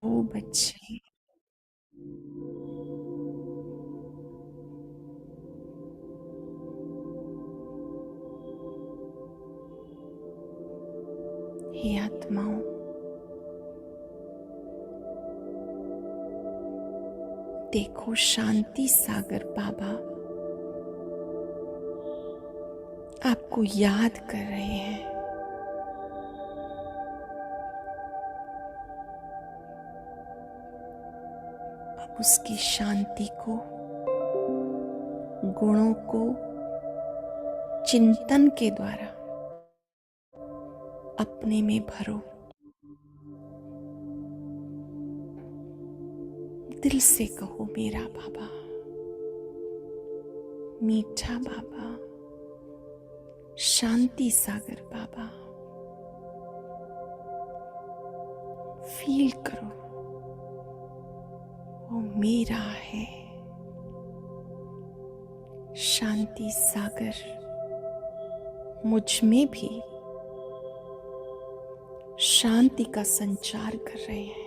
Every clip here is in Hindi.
ओ बच्चे, हे आत्माओं, देखो शांति सागर बाबा आपको याद कर रहे हैं। अब उसकी शांति को, गुणों को चिंतन के द्वारा अपने में भरो। दिल से कहो मेरा बाबा, मीठा बाबा, शांति सागर बाबा। फील करो वो मेरा है। शांति सागर मुझ में भी शांति का संचार कर रहे हैं।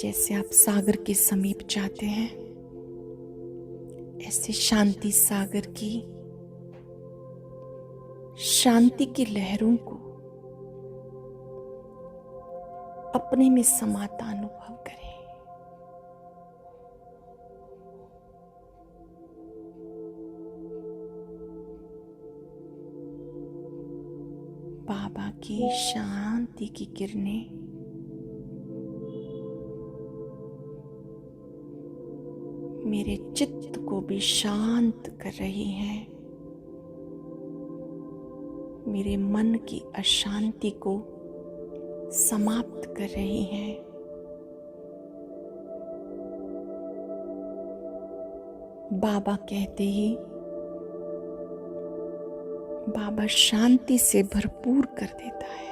जैसे आप सागर के समीप जाते हैं, ऐसे शांति सागर की शांति की लहरों को अपने में समाता अनुभव करें। बाबा की शांति की किरणें मेरे चित्त को भी शांत कर रही हैं। मेरे मन की अशांति को समाप्त कर रही हैं। बाबा कहते ही बाबा शांति से भरपूर कर देता है।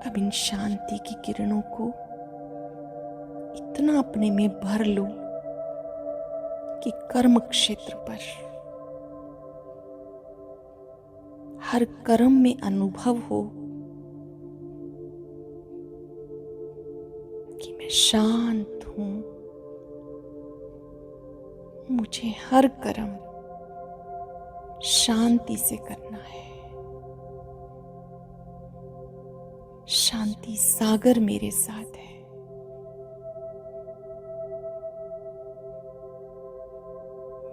अब इन शांति की किरणों को इतना अपने में भर लो कि कर्म क्षेत्र पर, हर कर्म में अनुभव हो कि मैं शांत हूं। मुझे हर कर्म शांति से करना है। शांति सागर मेरे साथ है।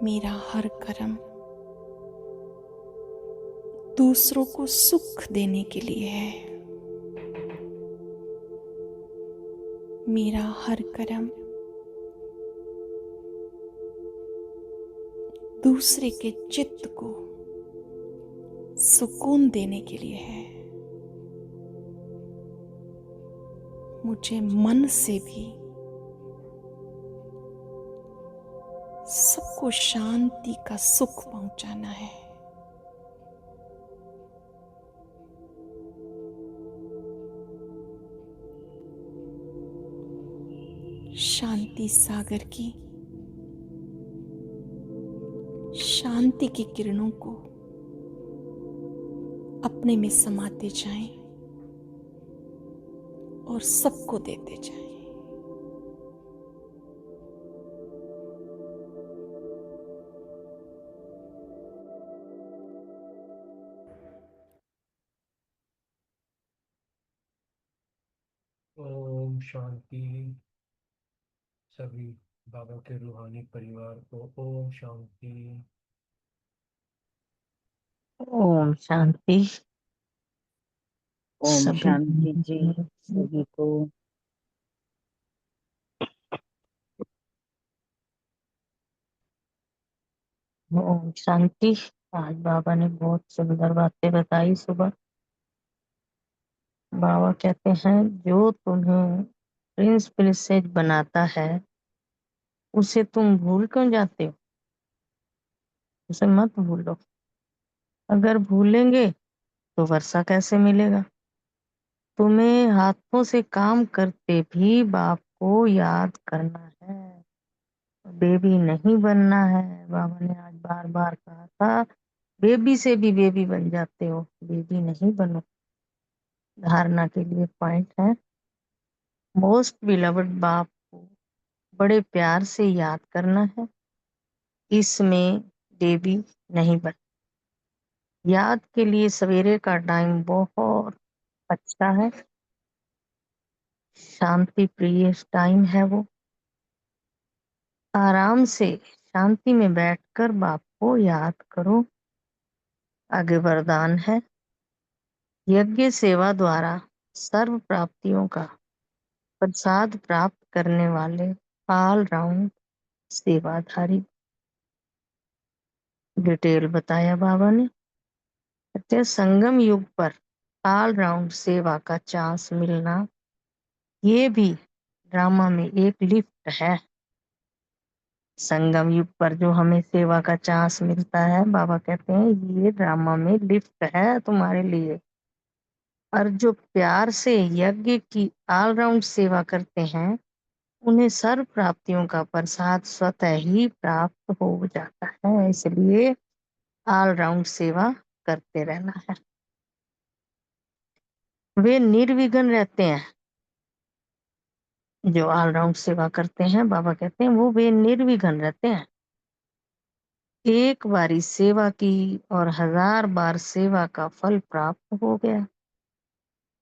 मेरा हर कर्म दूसरों को सुख देने के लिए है। मेरा हर कर्म दूसरे के चित्त को सुकून देने के लिए है। मुझे मन से भी सबको शांति का सुख पहुंचाना है। शांति सागर की शांति की किरणों को अपने में समाते जाएं और सबको देते जाएं। ओम शांति। सभी बाबा के रूहानी परिवार को ओम शांति। ओम शांति। ओम सभी शांति जी सभी को। ओम शांति। आज बाबा ने बहुत सुंदर बातें बताई सुबह। बाबा कहते हैं जो तुम्हें प्रिंस प्रिंसेस बनाता है उसे तुम भूल क्यों जाते हो? उसे मत भूलो। अगर भूलेंगे तो वर्षा कैसे मिलेगा? तुम्हें हाथों से काम करते भी बाप को याद करना है। बेबी नहीं बनना है। बाबा ने आज बार बार कहा था, बेबी से भी बेबी बन जाते हो, बेबी नहीं बनो। धारणा के लिए पॉइंट है, मोस्ट बिलवड बाप को बड़े प्यार से याद करना है। इसमें बेबी नहीं बन। याद के लिए सवेरे का टाइम बहुत अच्छा है, शांति प्रिय टाइम है वो। आराम से शांति में बैठकर बाप को याद करो। आगे वरदान है, यज्ञ सेवा द्वारा सर्व प्राप्तियों का प्रसाद प्राप्त करने वाले ऑल राउंड सेवाधारी। डिटेल बताया बाबा ने। कहते संगम युग पर ऑल राउंड सेवा का चांस मिलना, ये भी ड्रामा में एक लिफ्ट है। संगम युग पर जो हमें सेवा का चांस मिलता है, बाबा कहते हैं ये ड्रामा में लिफ्ट है तुम्हारे लिए। और जो प्यार से यज्ञ की ऑल राउंड सेवा करते हैं, उन्हें सर्व प्राप्तियों का प्रसाद स्वतः ही प्राप्त हो जाता है। इसलिए ऑल राउंड सेवा करते रहना है। वे निर्विघ्न रहते हैं। जो ऑल राउंड सेवा करते हैं, बाबा कहते हैं वो वे निर्विघ्न रहते हैं। एक बारी सेवा की और 1000 बार सेवा का फल प्राप्त हो गया।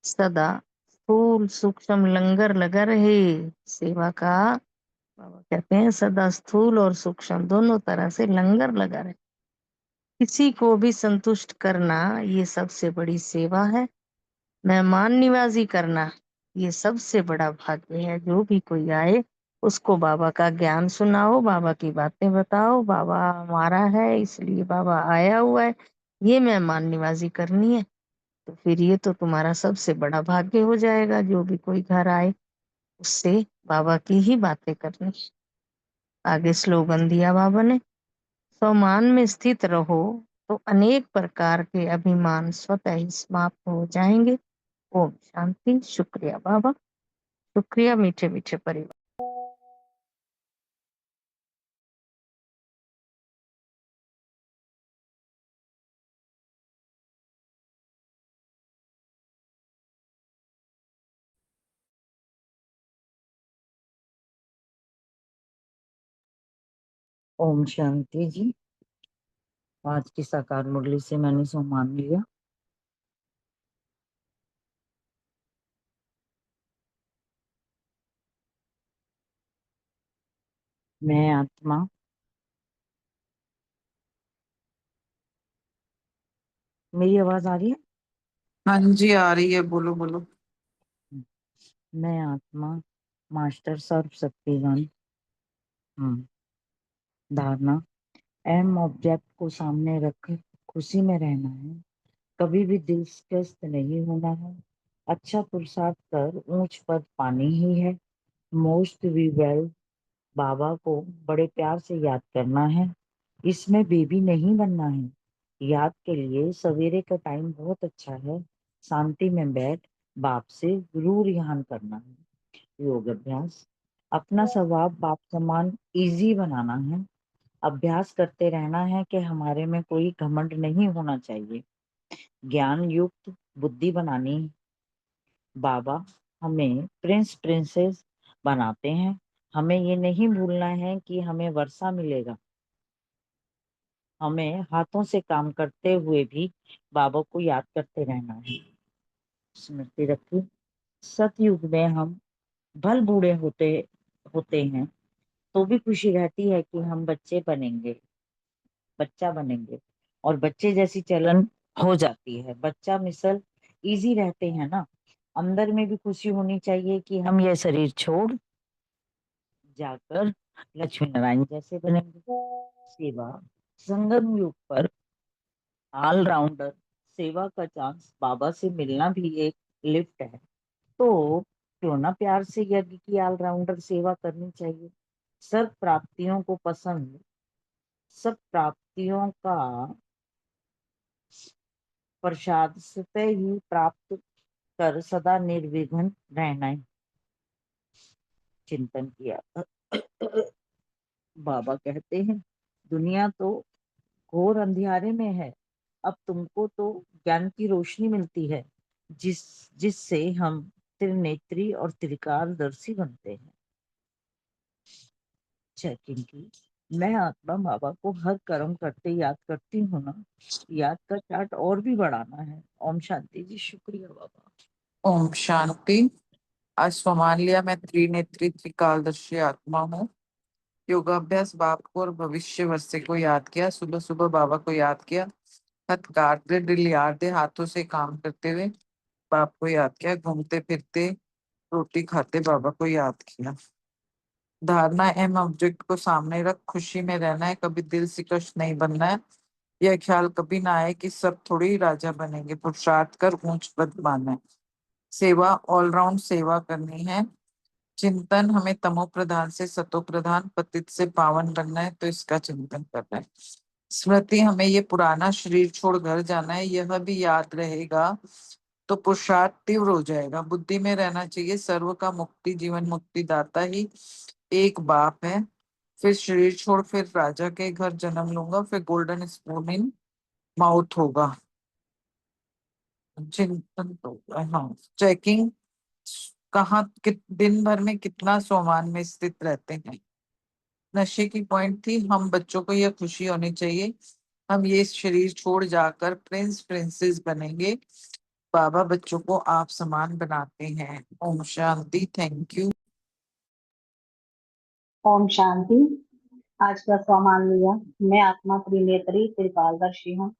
सदा स्थूल सूक्ष्म लंगर लगा रहे सेवा का। बाबा कहते हैं सदा स्थूल और सूक्ष्म दोनों तरह से लंगर लगा रहे। किसी को भी संतुष्ट करना ये सबसे बड़ी सेवा है। मेहमान निवाजी करना ये सबसे बड़ा भाग्य है। जो भी कोई आए उसको बाबा का ज्ञान सुनाओ, बाबा की बातें बताओ, बाबा हमारा है इसलिए बाबा आया हुआ है, ये मेहमान निवाजी करनी है। तो फिर ये तो तुम्हारा सबसे बड़ा भाग्य हो जाएगा। जो भी कोई घर आए उससे बाबा की ही बातें करनी। आगे स्लोगन दिया बाबा ने, स्वमान में स्थित रहो तो अनेक प्रकार के अभिमान स्वतः ही समाप्त हो जाएंगे। ओम शांति। शुक्रिया बाबा, शुक्रिया मीठे मीठे परिवार। ओम शांति जी। आज की साकार मुरली से मैंने सम्मान लिया। मैं आत्मा मेरी आवाज आ रही है? हाँ जी, आ रही है, बोलो बोलो। मैं आत्मा मास्टर सर्वशक्तिवान। धारणा, अहम ऑब्जेक्ट को सामने रख खुशी में रहना है, कभी भी दिलचस्प नहीं होना है। अच्छा पुरुषार्थ कर ऊंच पद पानी ही है। मोस्ट वी वेल बाबा को बड़े प्यार से याद करना है। इसमें बेबी नहीं बनना है। याद के लिए सवेरे का टाइम बहुत अच्छा है। शांति में बैठ बाप से जरूर ध्यान करना है। योग अभ्यास, अपना स्वभाव बाप समान इजी बनाना है। अभ्यास करते रहना है कि हमारे में कोई घमंड नहीं होना चाहिए। ज्ञान युक्त बुद्धि बनानी। बाबा हमें प्रिंस प्रिंसेस बनाते हैं। हमें ये नहीं भूलना है कि हमें वर्षा मिलेगा। हमें हाथों से काम करते हुए भी बाबा को याद करते रहना है। स्मृति रखी, सतयुग में हम भल बूढ़े होते होते हैं तो भी खुशी रहती है कि हम बच्चा बनेंगे और बच्चे जैसी चलन हो जाती है। बच्चा मिसल इजी रहते हैं ना। अंदर में भी खुशी होनी चाहिए कि हम ये शरीर छोड़ जाकर लक्ष्मी नारायण जैसे बनेंगे। सेवा, संगम युग पर ऑलराउंडर सेवा का चांस बाबा से मिलना भी एक लिफ्ट है। तो क्यों ना प्यार से यज्ञ की ऑलराउंडर सेवा करनी चाहिए। सब प्राप्तियों को पसंद, सब प्राप्तियों का प्रसाद स्वतः ही प्राप्त कर सदा निर्विघ्न रहना। चिंतन किया। बाबा कहते हैं, दुनिया तो घोर अंधियारे में है, अब तुमको तो ज्ञान की रोशनी मिलती है, जिससे हम त्रिनेत्री और त्रिकालदर्शी बनते हैं। चेकिंग की। मैं आत्मा बाबा को हर कर्म करते याद करती हूँ ना, याद का चार्ट और भी बढ़ाना है। ओम शांति जी। शुक्रिया बाबा। ओम शांति। आज स्वमान लिया, मैं त्रिनेत्री त्रिकालदर्शी आत्मा हूँ। योगाभ्यास बाप को और भविष्य वर्षे को याद किया। सुबह सुबह बाबा को याद किया। हथ काटते डिलियारते हाथों से काम करते हुए बाप को याद किया। घूमते फिरते रोटी खाते बाबा को याद किया। धारणा एम ऑब्जेक्ट को सामने रख खुशी में रहना है, कभी दिल शिकस्त नहीं बनना है। यह ख्याल कभी ना आए कि सब थोड़ी ही राजा बनेंगे। पुरुषार्थ कर ऊंच पद पाना है। सेवा ऑलराउंड सेवा करनी है। चिंतन हमें तमो प्रधान से सतो प्रधान पतित से पावन बनना है, तो इसका चिंतन करना है। स्मृति हमें ये पुराना शरीर छोड़ घर जाना है, यह भी याद रहेगा तो पुरुषार्थ तीव्र हो जाएगा। बुद्धि में रहना चाहिए सर्व का मुक्ति जीवन मुक्ति दाता ही एक बाप है। फिर शरीर छोड़ फिर राजा के घर जन्म लूंगा, फिर गोल्डन स्पून इन माउथ होगा। चिंतन तो हाँ। चेकिंग कहाँ दिन भर में कितना सोमान में स्थित रहते हैं। नशे की पॉइंट थी, हम बच्चों को यह खुशी होनी चाहिए हम ये शरीर छोड़ जाकर प्रिंस प्रिंसेस बनेंगे। बाबा बच्चों को आप समान बनाते हैं। ओम शांति। Thank you. ओम शांति। आज का स्वमान लिया, मैं आत्मा त्रिनेत्री त्रिकालदर्शी हूँ।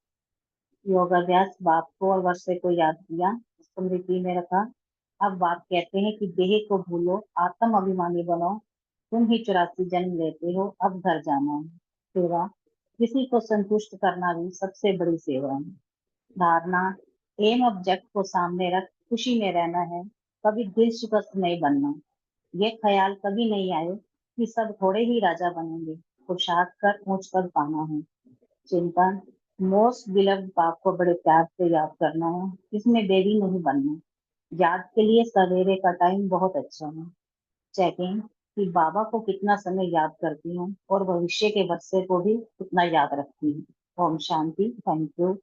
योगाभ्यास बाप को और वर्षे को याद किया, स्मृति में रखा। अब बाप कहते हैं कि देह को भूलो, आत्म अभिमानी बनो, तुम ही 84 जन्म लेते हो, अब घर जाना है। सेवा, किसी को संतुष्ट करना भी सबसे बड़ी सेवा है। धारणा, एम ऑब्जेक्ट को सामने रख खुशी में रहना है, कभी दिल शिकस्त नहीं बनना। ये ख्याल कभी नहीं आए कि सब थोड़े ही राजा बनेंगे। पुरुषार्थ कर ऊंच पद पाना है। चिंतन, मोस्ट बिलव्ड बाप को बड़े प्यार से याद करना है, इसमें देरी नहीं बनना। याद के लिए सवेरे का टाइम बहुत अच्छा है। चेकिंग कि बाबा को कितना समय याद करती हूँ और भविष्य के वर्षे को भी कितना याद रखती हूँ। ओम शांति। Thank you.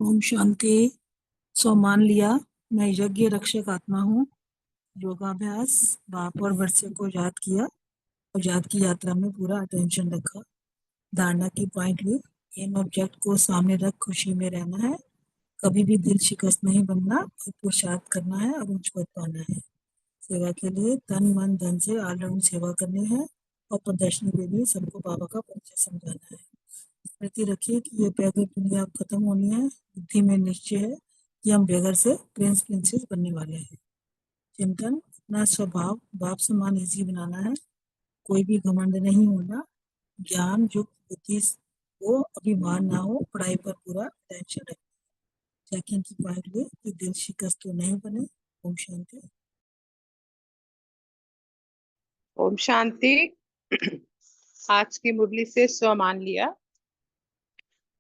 ओम शांति। सो मान लिया, मैं यज्ञ रक्षक आत्मा हूँ। योगाभ्यास बाप और वर्षे को याद किया और याद की यात्रा में पूरा अटेंशन रखा। धारणा की पॉइंट ली, एम ऑब्जेक्ट को सामने रख खुशी में रहना है, कभी भी दिल शिकस्त नहीं बनना और पुरुषार्थ करना है और उच्च पद पाना है। सेवा के लिए तन मन धन से ऑलराउंड सेवा करनी है और प्रदर्शनी के लिए सबको बाबा का परिचय समझाना है। स्मृति रखिए कि ये बेगर दुनिया अब खत्म होनी है। बुद्धि में निश्चय है कि हम बेगर से प्रिंस प्रिंसेस बनने वाले हैं। चिंतन, अपना स्वभाव बाप समान इजी बनाना है, कोई भी घमंड नहीं होना, ज्ञान युक्त बुद्धि को अभिमान ना हो, पढ़ाई पर पूरा टेंशन रखें। चेकिंग की पॉइंट ले कि दिल शिकस्त तो नहीं बने। ओम शांति। ओम शांति। आज की मुरली से स्वमान लिया,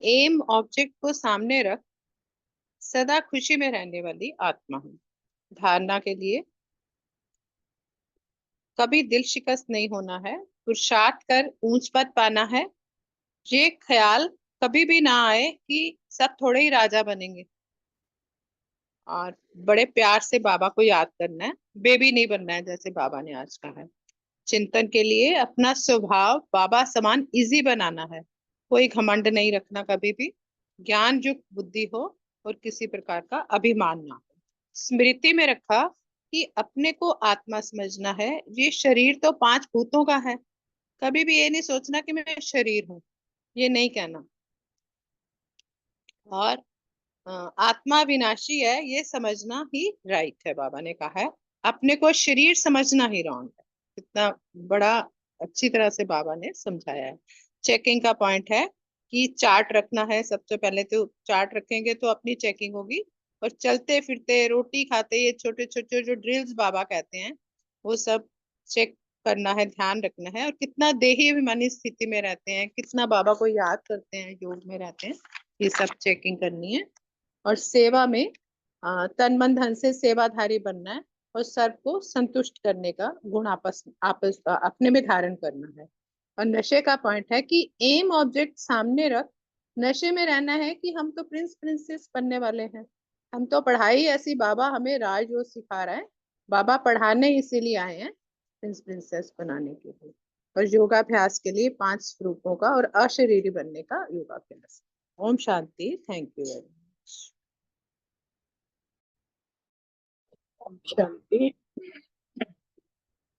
एम ऑब्जेक्ट को सामने रख सदा खुशी में रहने वाली आत्मा हूँ। धारणा के लिए कभी दिल शिकस्त नहीं होना है, पुरुषार्थ कर ऊंच पद पाना है। ये ख्याल कभी भी ना आए कि सब थोड़े ही राजा बनेंगे। और बड़े प्यार से बाबा को याद करना है, बेबी नहीं बनना है जैसे बाबा ने आज कहा है। चिंतन के लिए अपना स्वभाव बाबा समान इजी बनाना है, कोई घमंड नहीं रखना कभी भी, ज्ञान युक्त बुद्धि हो और किसी प्रकार का अभिमान ना हो। स्मृति में रखा कि अपने को आत्मा समझना है, ये शरीर तो 5 भूतों का है। कभी भी ये नहीं सोचना कि मैं शरीर हूँ, ये नहीं कहना। और आत्मा विनाशी है ये समझना ही राइट है। बाबा ने कहा है अपने को शरीर समझना ही रॉन्ग है। इतना बड़ा अच्छी तरह से बाबा ने समझाया है। चेकिंग का पॉइंट है कि चार्ट रखना है। सबसे पहले तो चार्ट रखेंगे तो अपनी चेकिंग होगी, और चलते फिरते रोटी खाते ये छोटे छोटे जो ड्रिल्स बाबा कहते हैं वो सब चेक करना है, ध्यान रखना है, और कितना देही अभिमानी स्थिति में रहते हैं, कितना बाबा को याद करते हैं, योग में रहते हैं, ये सब चेकिंग करनी है। और सेवा में तन मन धन से सेवाधारी बनना है, और सर्व को संतुष्ट करने का गुण आपस आपस अपने में धारण करना है। और नशे का पॉइंट है कि एम ऑब्जेक्ट सामने रख नशे में रहना है कि हम तो प्रिंस प्रिंसेस बनने वाले हैं। हम तो पढ़ाई ऐसी, बाबा हमें राज जो सिखा रहा है, बाबा पढ़ाने इसीलिए आए हैं, प्रिंस प्रिंसेस बनाने के लिए। और योगाभ्यास के लिए 5 स्वरूपों का और अशरीरी बनने का योगाभ्यास। ओम शांति। Thank you very much. ओम शांति।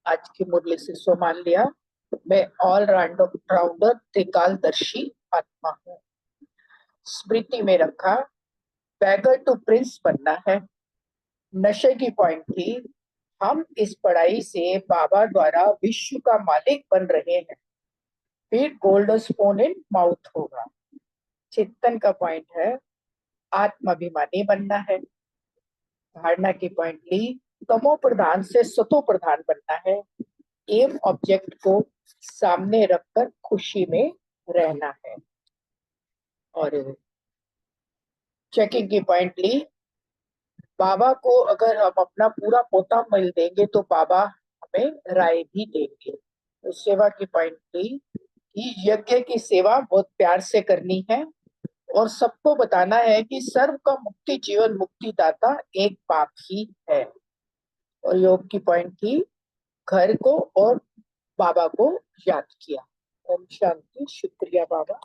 आज की मुरली से सो मान लिया, मैं ऑल राउंडर त्रिकालदर्शी आत्मा हूँ। स्मृति में रखा, बैगर टू प्रिंस बनना है। नशे की पॉइंट थी, हम इस पढ़ाई से बाबा द्वारा विश्व का मालिक बन रहे हैं, फिर गोल्डन स्पून इन माउथ होगा। चिंतन का पॉइंट है, आत्माभिमानी बनना है। धारणा की पॉइंट ली, तमो प्रधान से सतो प्रधान बनना है। एम ऑब्जेक्ट को सामने रखकर खुशी में रहना है। और चेकिंग की पॉइंट ली, बाबा को अगर हम अपना पूरा पोता मिल देंगे तो बाबा हमें राय भी देंगे। तो सेवा की पॉइंट ली कि यज्ञ की सेवा बहुत प्यार से करनी है और सबको बताना है कि सर्व का मुक्ति जीवन मुक्ति दाता एक बाप ही है। और योग की पॉइंट थी, घर को और बाबा को याद किया। ओम शांति। शुक्रिया बाबा।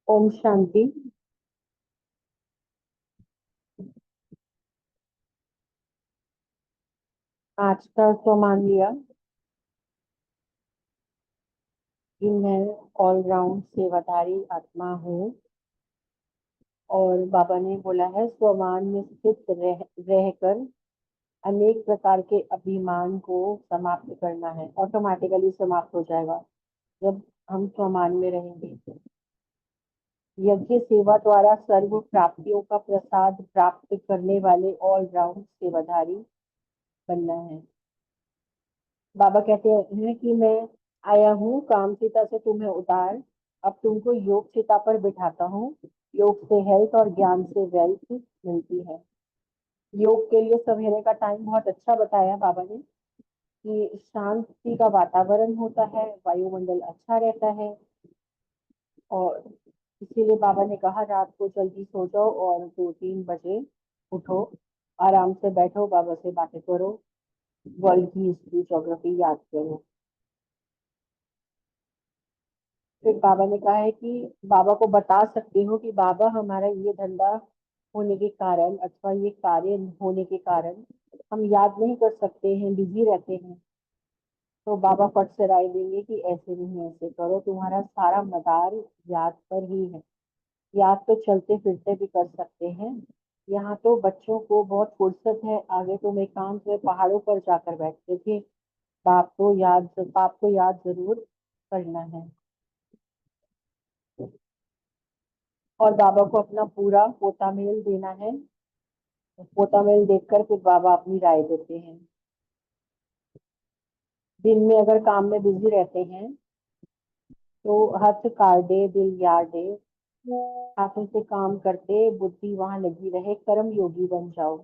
ओम शांति। आज का सो मान लिया कि मैं ऑलराउंड सेवाधारी आत्मा हूँ, और बाबा ने बोला है स्वमान में स्थित रहकर अनेक प्रकार के अभिमान को समाप्त करना है। ऑटोमेटिकली समाप्त हो जाएगा जब हम स्वमान में रहेंगे। यज्ञ सेवा द्वारा सर्व प्राप्तियों का प्रसाद प्राप्त करने वाले ऑलराउंड सेवाधारी बनना है। बाबा कहते हैं कि मैं आया हूँ काम चिता से तुम्हें उतार, अब तुमको योग चिता पर बिठाता हूँ। योग से हेल्थ और ज्ञान से वेल्थ मिलती है। योग के लिए सवेरे का टाइम बहुत अच्छा बताया बाबा ने कि शांति का वातावरण होता है, वायुमंडल अच्छा रहता है, और इसीलिए बाबा ने कहा रात को जल्दी सो जाओ और 2-3 बजे उठो, आराम से बैठो, बाबा से बातें करो, वर्ल्ड की हिस्ट्री ज्योग्राफी याद करो। फिर बाबा ने कहा है कि बाबा को बता सकते हो कि बाबा हमारा ये धंधा होने के कारण अथवा ये कार्य होने के कारण हम याद नहीं कर सकते हैं, बिजी रहते हैं। तो बाबा फट से राय देंगे कि ऐसे नहीं, ऐसे करो, तुम्हारा सारा मदार याद पर ही है। याद तो चलते फिरते भी कर सकते हैं। यहाँ तो बच्चों को बहुत फुर्सत है, आगे तुम एकांत में पहाड़ों पर जाकर बैठते थे, बाप को याद जरूर करना है। और बाबा को अपना पूरा पोता मेल देना है। पोता मेल देखकर फिर बाबा अपनी राय देते हैं। दिन में अगर काम में बिजी रहते हैं तो हथ काटे दिल यादे, हाथों से काम करते बुद्धि वहां लगी रहे, कर्म योगी बन जाओ।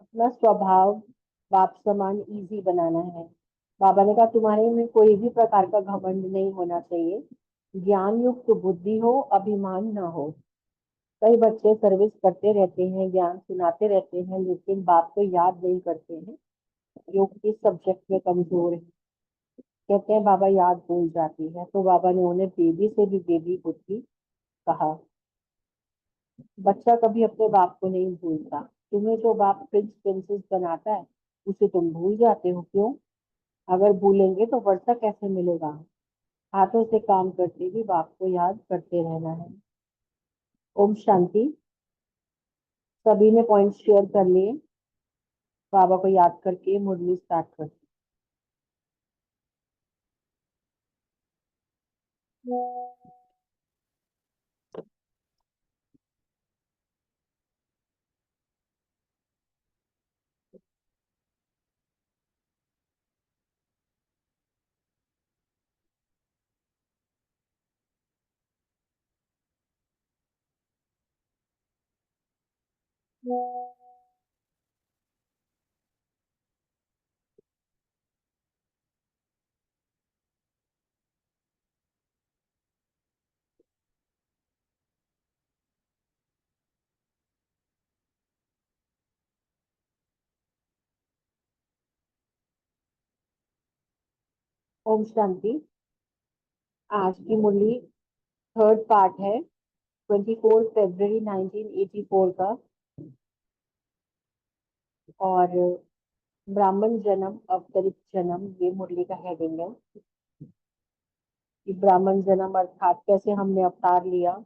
अपना स्वभाव बाप समान इजी बनाना है। बाबा ने कहा तुम्हारे में कोई भी प्रकार का घमंड नहीं होना चाहिए, ज्ञान युक्त बुद्धि हो, अभिमान ना हो। कई बच्चे सर्विस करते रहते हैं, ज्ञान सुनाते रहते हैं, लेकिन बाप को याद नहीं करते हैं, योग किस सब्जेक्ट में कमजोर है। कहते हैं बाबा याद भूल जाती है, तो बाबा ने उन्हें बेबी से भी बेबी बुद्धि कहा। बच्चा कभी अपने बाप को नहीं भूलता। तुम्हें जो बाप प्रिंस प्रिंसेस बनाता है उसे तुम भूल जाते हो, क्यों? अगर भूलेंगे तो वर्षा कैसे मिलेगा। हाथों से काम करते भी बाप को याद करते रहना है। ओम शांति। सभी ने पॉइंट शेयर कर लिए। बाबा को याद करके मुरली स्टार्ट कर। ओम शांति। आज की मुरली थर्ड पार्ट है 24 फरवरी 1984 का, और ब्राह्मण जन्म अवतरित जन्म ये मुरली का हेडिंग है कि ब्राह्मण जन्म अर्थात कैसे हमने अवतार लिया।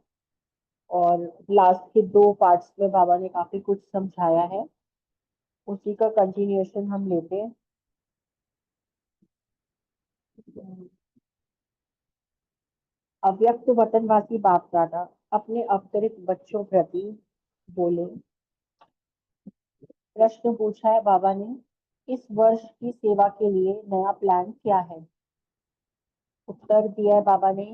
और लास्ट के 2 पार्ट्स में बाबा ने काफी कुछ समझाया है, उसी का कंटिन्यूएशन हम लेते हैं। अव्यक्त वतनवासी बाप दादा अपने अवतरित बच्चों प्रति बोले। प्रश्न पूछा है बाबा ने, इस वर्ष की सेवा के लिए नया प्लान क्या है? उत्तर दिया है बाबा ने,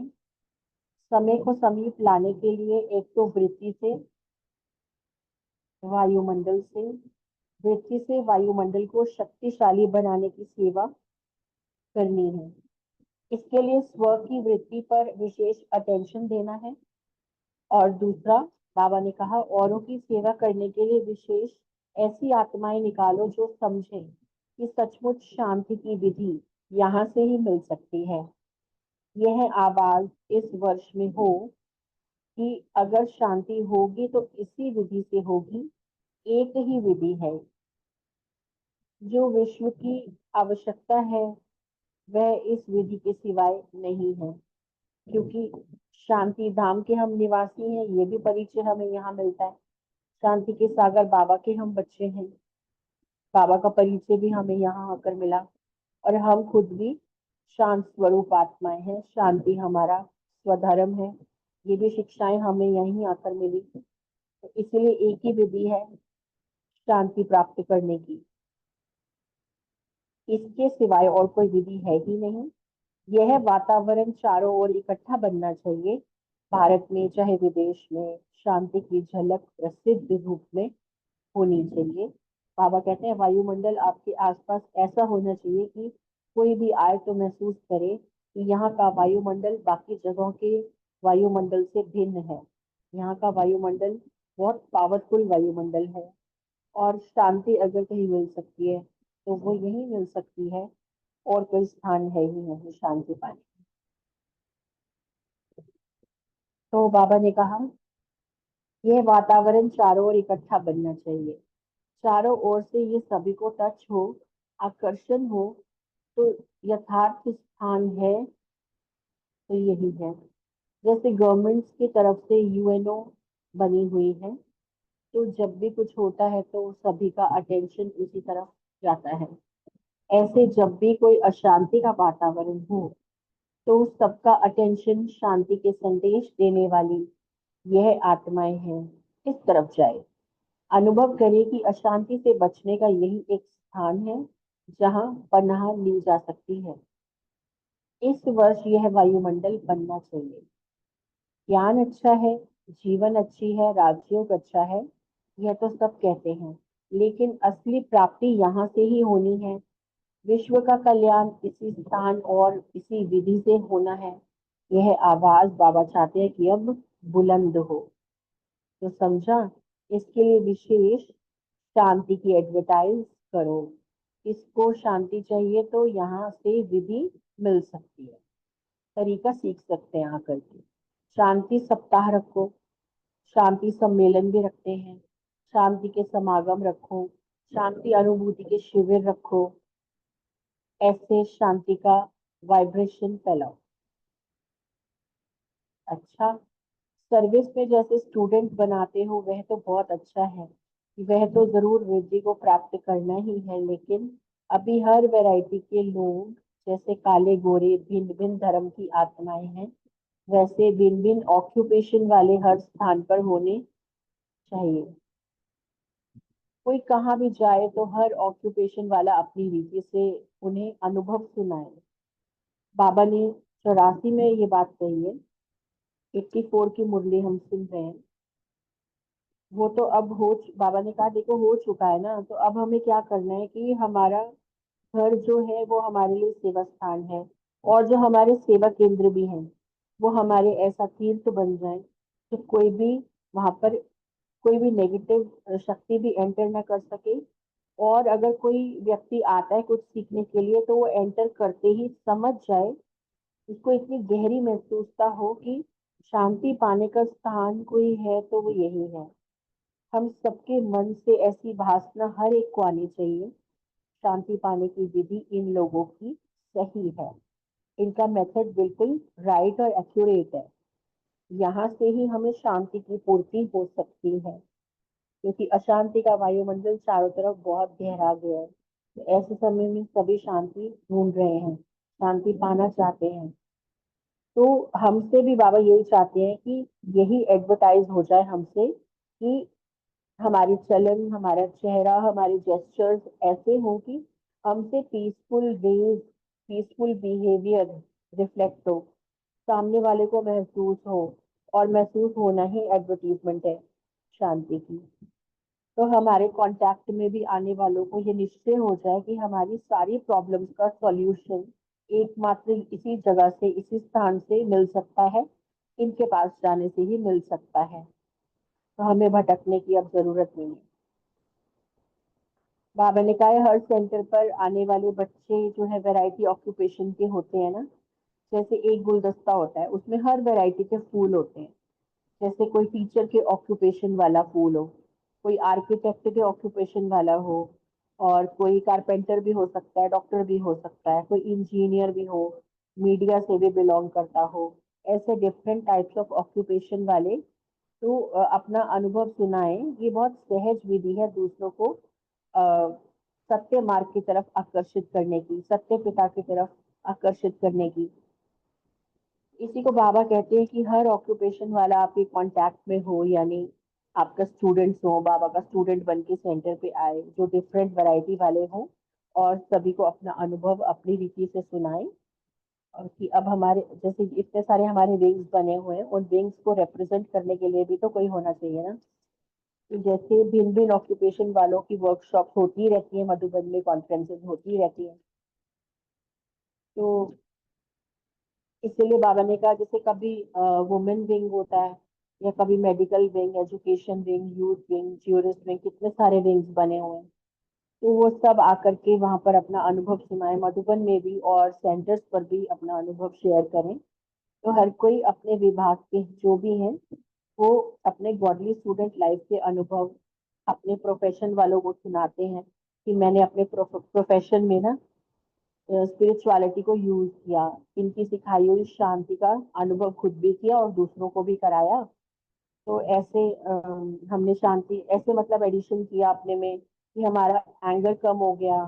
समय को समीप लाने के लिए एक तो वृत्ति से वायुमंडल को शक्तिशाली बनाने की सेवा करनी है। इसके लिए स्व की वृत्ति पर विशेष अटेंशन देना है। और दूसरा, बाबा ने कहा औरों की सेवा करने के लिए विशेष ऐसी आत्माएं निकालो जो समझे कि सचमुच शांति की विधि यहाँ से ही मिल सकती है। यह आवाज इस वर्ष में हो कि अगर शांति होगी तो इसी विधि से होगी। एक ही विधि है जो विश्व की आवश्यकता है, वह इस विधि के सिवाय नहीं है। क्योंकि शांति धाम के हम निवासी हैं, ये भी परिचय हमें यहाँ मिलता है। शांति के सागर बाबा के हम बच्चे हैं, बाबा का परिचय भी हमें यहाँ आकर मिला। और हम खुद भी शांत स्वरूप आत्माएं हैं, शांति हमारा स्वधर्म है, ये भी शिक्षाएं हमें यहीं आकर मिली। तो इसलिए एक ही विधि है शांति प्राप्त करने की, इसके सिवाय और कोई विधि है ही नहीं। यह वातावरण चारों ओर इकट्ठा बनना चाहिए। भारत में चाहे विदेश में शांति की झलक प्रसिद्ध रूप में होनी चाहिए। बाबा कहते हैं वायुमंडल आपके आसपास ऐसा होना चाहिए कि कोई भी आए तो महसूस करे कि यहाँ का वायुमंडल बाकी जगहों के वायुमंडल से भिन्न है। यहाँ का वायुमंडल बहुत पावरफुल वायुमंडल है, और शांति अगर कहीं मिल सकती है तो वो यही मिल सकती है, और कोई स्थान है ही नहीं शांति पाने। तो बाबा ने कहा यह वातावरण चारों ओर इकट्ठा बनना चाहिए, चारों ओर से ये सभी को टच हो, आकर्षण हो। तो यथार्थ स्थान है तो यही है। जैसे गवर्नमेंट्स की तरफ से यूएनओ बनी हुई है, तो जब भी कुछ होता है तो सभी का अटेंशन उसी तरफ जाता है। ऐसे जब भी कोई अशांति का वातावरण हो तो सबका अटेंशन शांति के संदेश देने वाली यह आत्माएं हैं इस तरफ जाए। अनुभव करें कि अशांति से बचने का यही एक स्थान है जहां पनाह ली जा सकती है। इस वर्ष यह वायुमंडल बनना चाहिए। ज्ञान अच्छा है, जीवन अच्छी है, राजयोग अच्छा है, यह तो सब कहते हैं, लेकिन असली प्राप्ति यहाँ से ही होनी है। विश्व का कल्याण इसी स्थान और इसी विधि से होना है। यह आवाज बाबा चाहते हैं कि अब बुलंद हो। तो समझा, इसके लिए विशेष शांति की एडवर्टाइज करो। इसको शांति चाहिए तो यहाँ से विधि मिल सकती है, तरीका सीख सकते हैं आकर के। शांति सप्ताह रखो, शांति सम्मेलन भी रखते हैं, शांति के समागम रखो, शांति अनुभूति के शिविर रखो। ऐसे शांति का वाइब्रेशन फैलाओ। अच्छा, सर्विस में जैसे स्टूडेंट बनाते हो वह तो बहुत अच्छा है, वह तो जरूर रिद्धि को प्राप्त करना ही है, लेकिन अभी हर वैरायटी के लोग, जैसे काले गोरे भिन्न भिन्न धर्म की आत्माएं हैं, वैसे भिन्न भिन्न ऑक्यूपेशन वाले हर स्थान पर होने चाहिए। कोई कहाँ भी जाए तो हर ऑक्यूपेशन वाला अपनी रीति से उन्हें अनुभव सुनाए। बाबा ने 84 में ये बात कही है। 84 की मुरली हम सुन रहे हैं। वो तो अब बाबा ने कहा देखो हो चुका है ना, तो अब हमें क्या करना है कि हमारा घर जो है वो हमारे लिए सेवा स्थान है, और जो हमारे सेवा केंद्र भी हैं वो हमारे ऐसा तीर्थ बन जाए कि कोई भी वहां पर कोई भी नेगेटिव शक्ति भी एंटर ना कर सके। और अगर कोई व्यक्ति आता है कुछ सीखने के लिए तो वो एंटर करते ही समझ जाए, उसको इतनी गहरी महसूसता हो कि शांति पाने का स्थान कोई है तो वो यही है। हम सबके मन से ऐसी भावना हर एक को आनी चाहिए। शांति पाने की विधि इन लोगों की सही है, इनका मेथड बिल्कुल राइट और एक्यूरेट है। यहाँ से ही हमें शांति की पूर्ति हो सकती है, क्योंकि अशांति का वायुमंडल चारों तरफ बहुत गहरा गया है। तो ऐसे समय में सभी शांति ढूंढ रहे हैं, शांति पाना चाहते हैं। तो हमसे भी बाबा यही चाहते हैं कि यही एडवर्टाइज हो जाए हमसे, कि हमारी चलन, हमारा चेहरा, हमारे जेस्चर्स ऐसे हो कि हमसे peaceful ways, peaceful behaviour reflect हो, सामने वाले को महसूस हो, और महसूस होना ही एडवर्टीजमेंट है शांति की। तो हमारे कांटेक्ट में भी आने वालों को ये निश्चय हो जाए कि हमारी सारी प्रॉब्लम्स का सॉल्यूशन एकमात्र इसी जगह से, इसी स्थान से मिल सकता है, इनके पास जाने से ही मिल सकता है। तो हमें भटकने की अब जरूरत नहीं है। बाबा ने कहा है हर सेंटर पर आने वाले बच्चे जो है वैरायटी ऑक्यूपेशन के होते हैं ना। जैसे एक गुलदस्ता होता है, उसमें हर वैरायटी के फूल होते हैं। जैसे कोई टीचर के ऑक्यूपेशन वाला फूल हो, कोई आर्किटेक्ट के ऑक्यूपेशन वाला हो, और कोई कारपेंटर भी हो सकता है, डॉक्टर भी हो सकता है, कोई इंजीनियर भी हो, मीडिया से भी बिलोंग करता हो। ऐसे डिफरेंट टाइप्स ऑफ ऑक्यूपेशन वाले तो अपना अनुभव सुनाए। ये बहुत सहज विधि है दूसरों को सत्य मार्ग की तरफ आकर्षित करने की, सत्य पिता की तरफ आकर्षित करने की। इसी को बाबा कहते हैं कि हर ऑक्यूपेशन वाला आपके कांटेक्ट में हो, यानी आपका स्टूडेंट्स हो, बाबा का स्टूडेंट बन के सेंटर पे आए, जो डिफरेंट वैरायटी वाले हों, और सभी को अपना अनुभव अपनी रीति से सुनाए। और कि अब हमारे जैसे इतने सारे हमारे विंग्स बने हुए हैं, उन विंग्स को रिप्रेजेंट करने के लिए भी तो कोई होना चाहिए ना। तो जैसे भिन्न भिन्न ऑक्यूपेशन वालों की वर्कशॉप होती रहती है, मधुबन में कॉन्फ्रेंसेस होती रहती है। तो इसीलिए बाबा ने कहा जैसे कभी वुमेन विंग होता है, या कभी medical wing, education wing, youth wing, jurist wing, कितने सारे विंग्स बने हुए हैं। तो वो सब आकर के वहां पर अपना अनुभव सुनाए, मधुबन में भी और सेंटर्स पर भी अपना अनुभव शेयर करें। तो हर कोई अपने विभाग के जो भी हैं वो अपने गॉडली स्टूडेंट लाइफ के अनुभव अपने प्रोफेशन वालों को सुनाते हैं कि मैंने अपने प्रोफेशन में ना स्पिरिचुअलिटी को यूज किया, इनकी सिखाई हुई शांति का अनुभव खुद भी किया और दूसरों को भी कराया। तो ऐसे हमने शांति ऐसे मतलब एडिशन किया अपने में कि हमारा एंगर कम हो गया,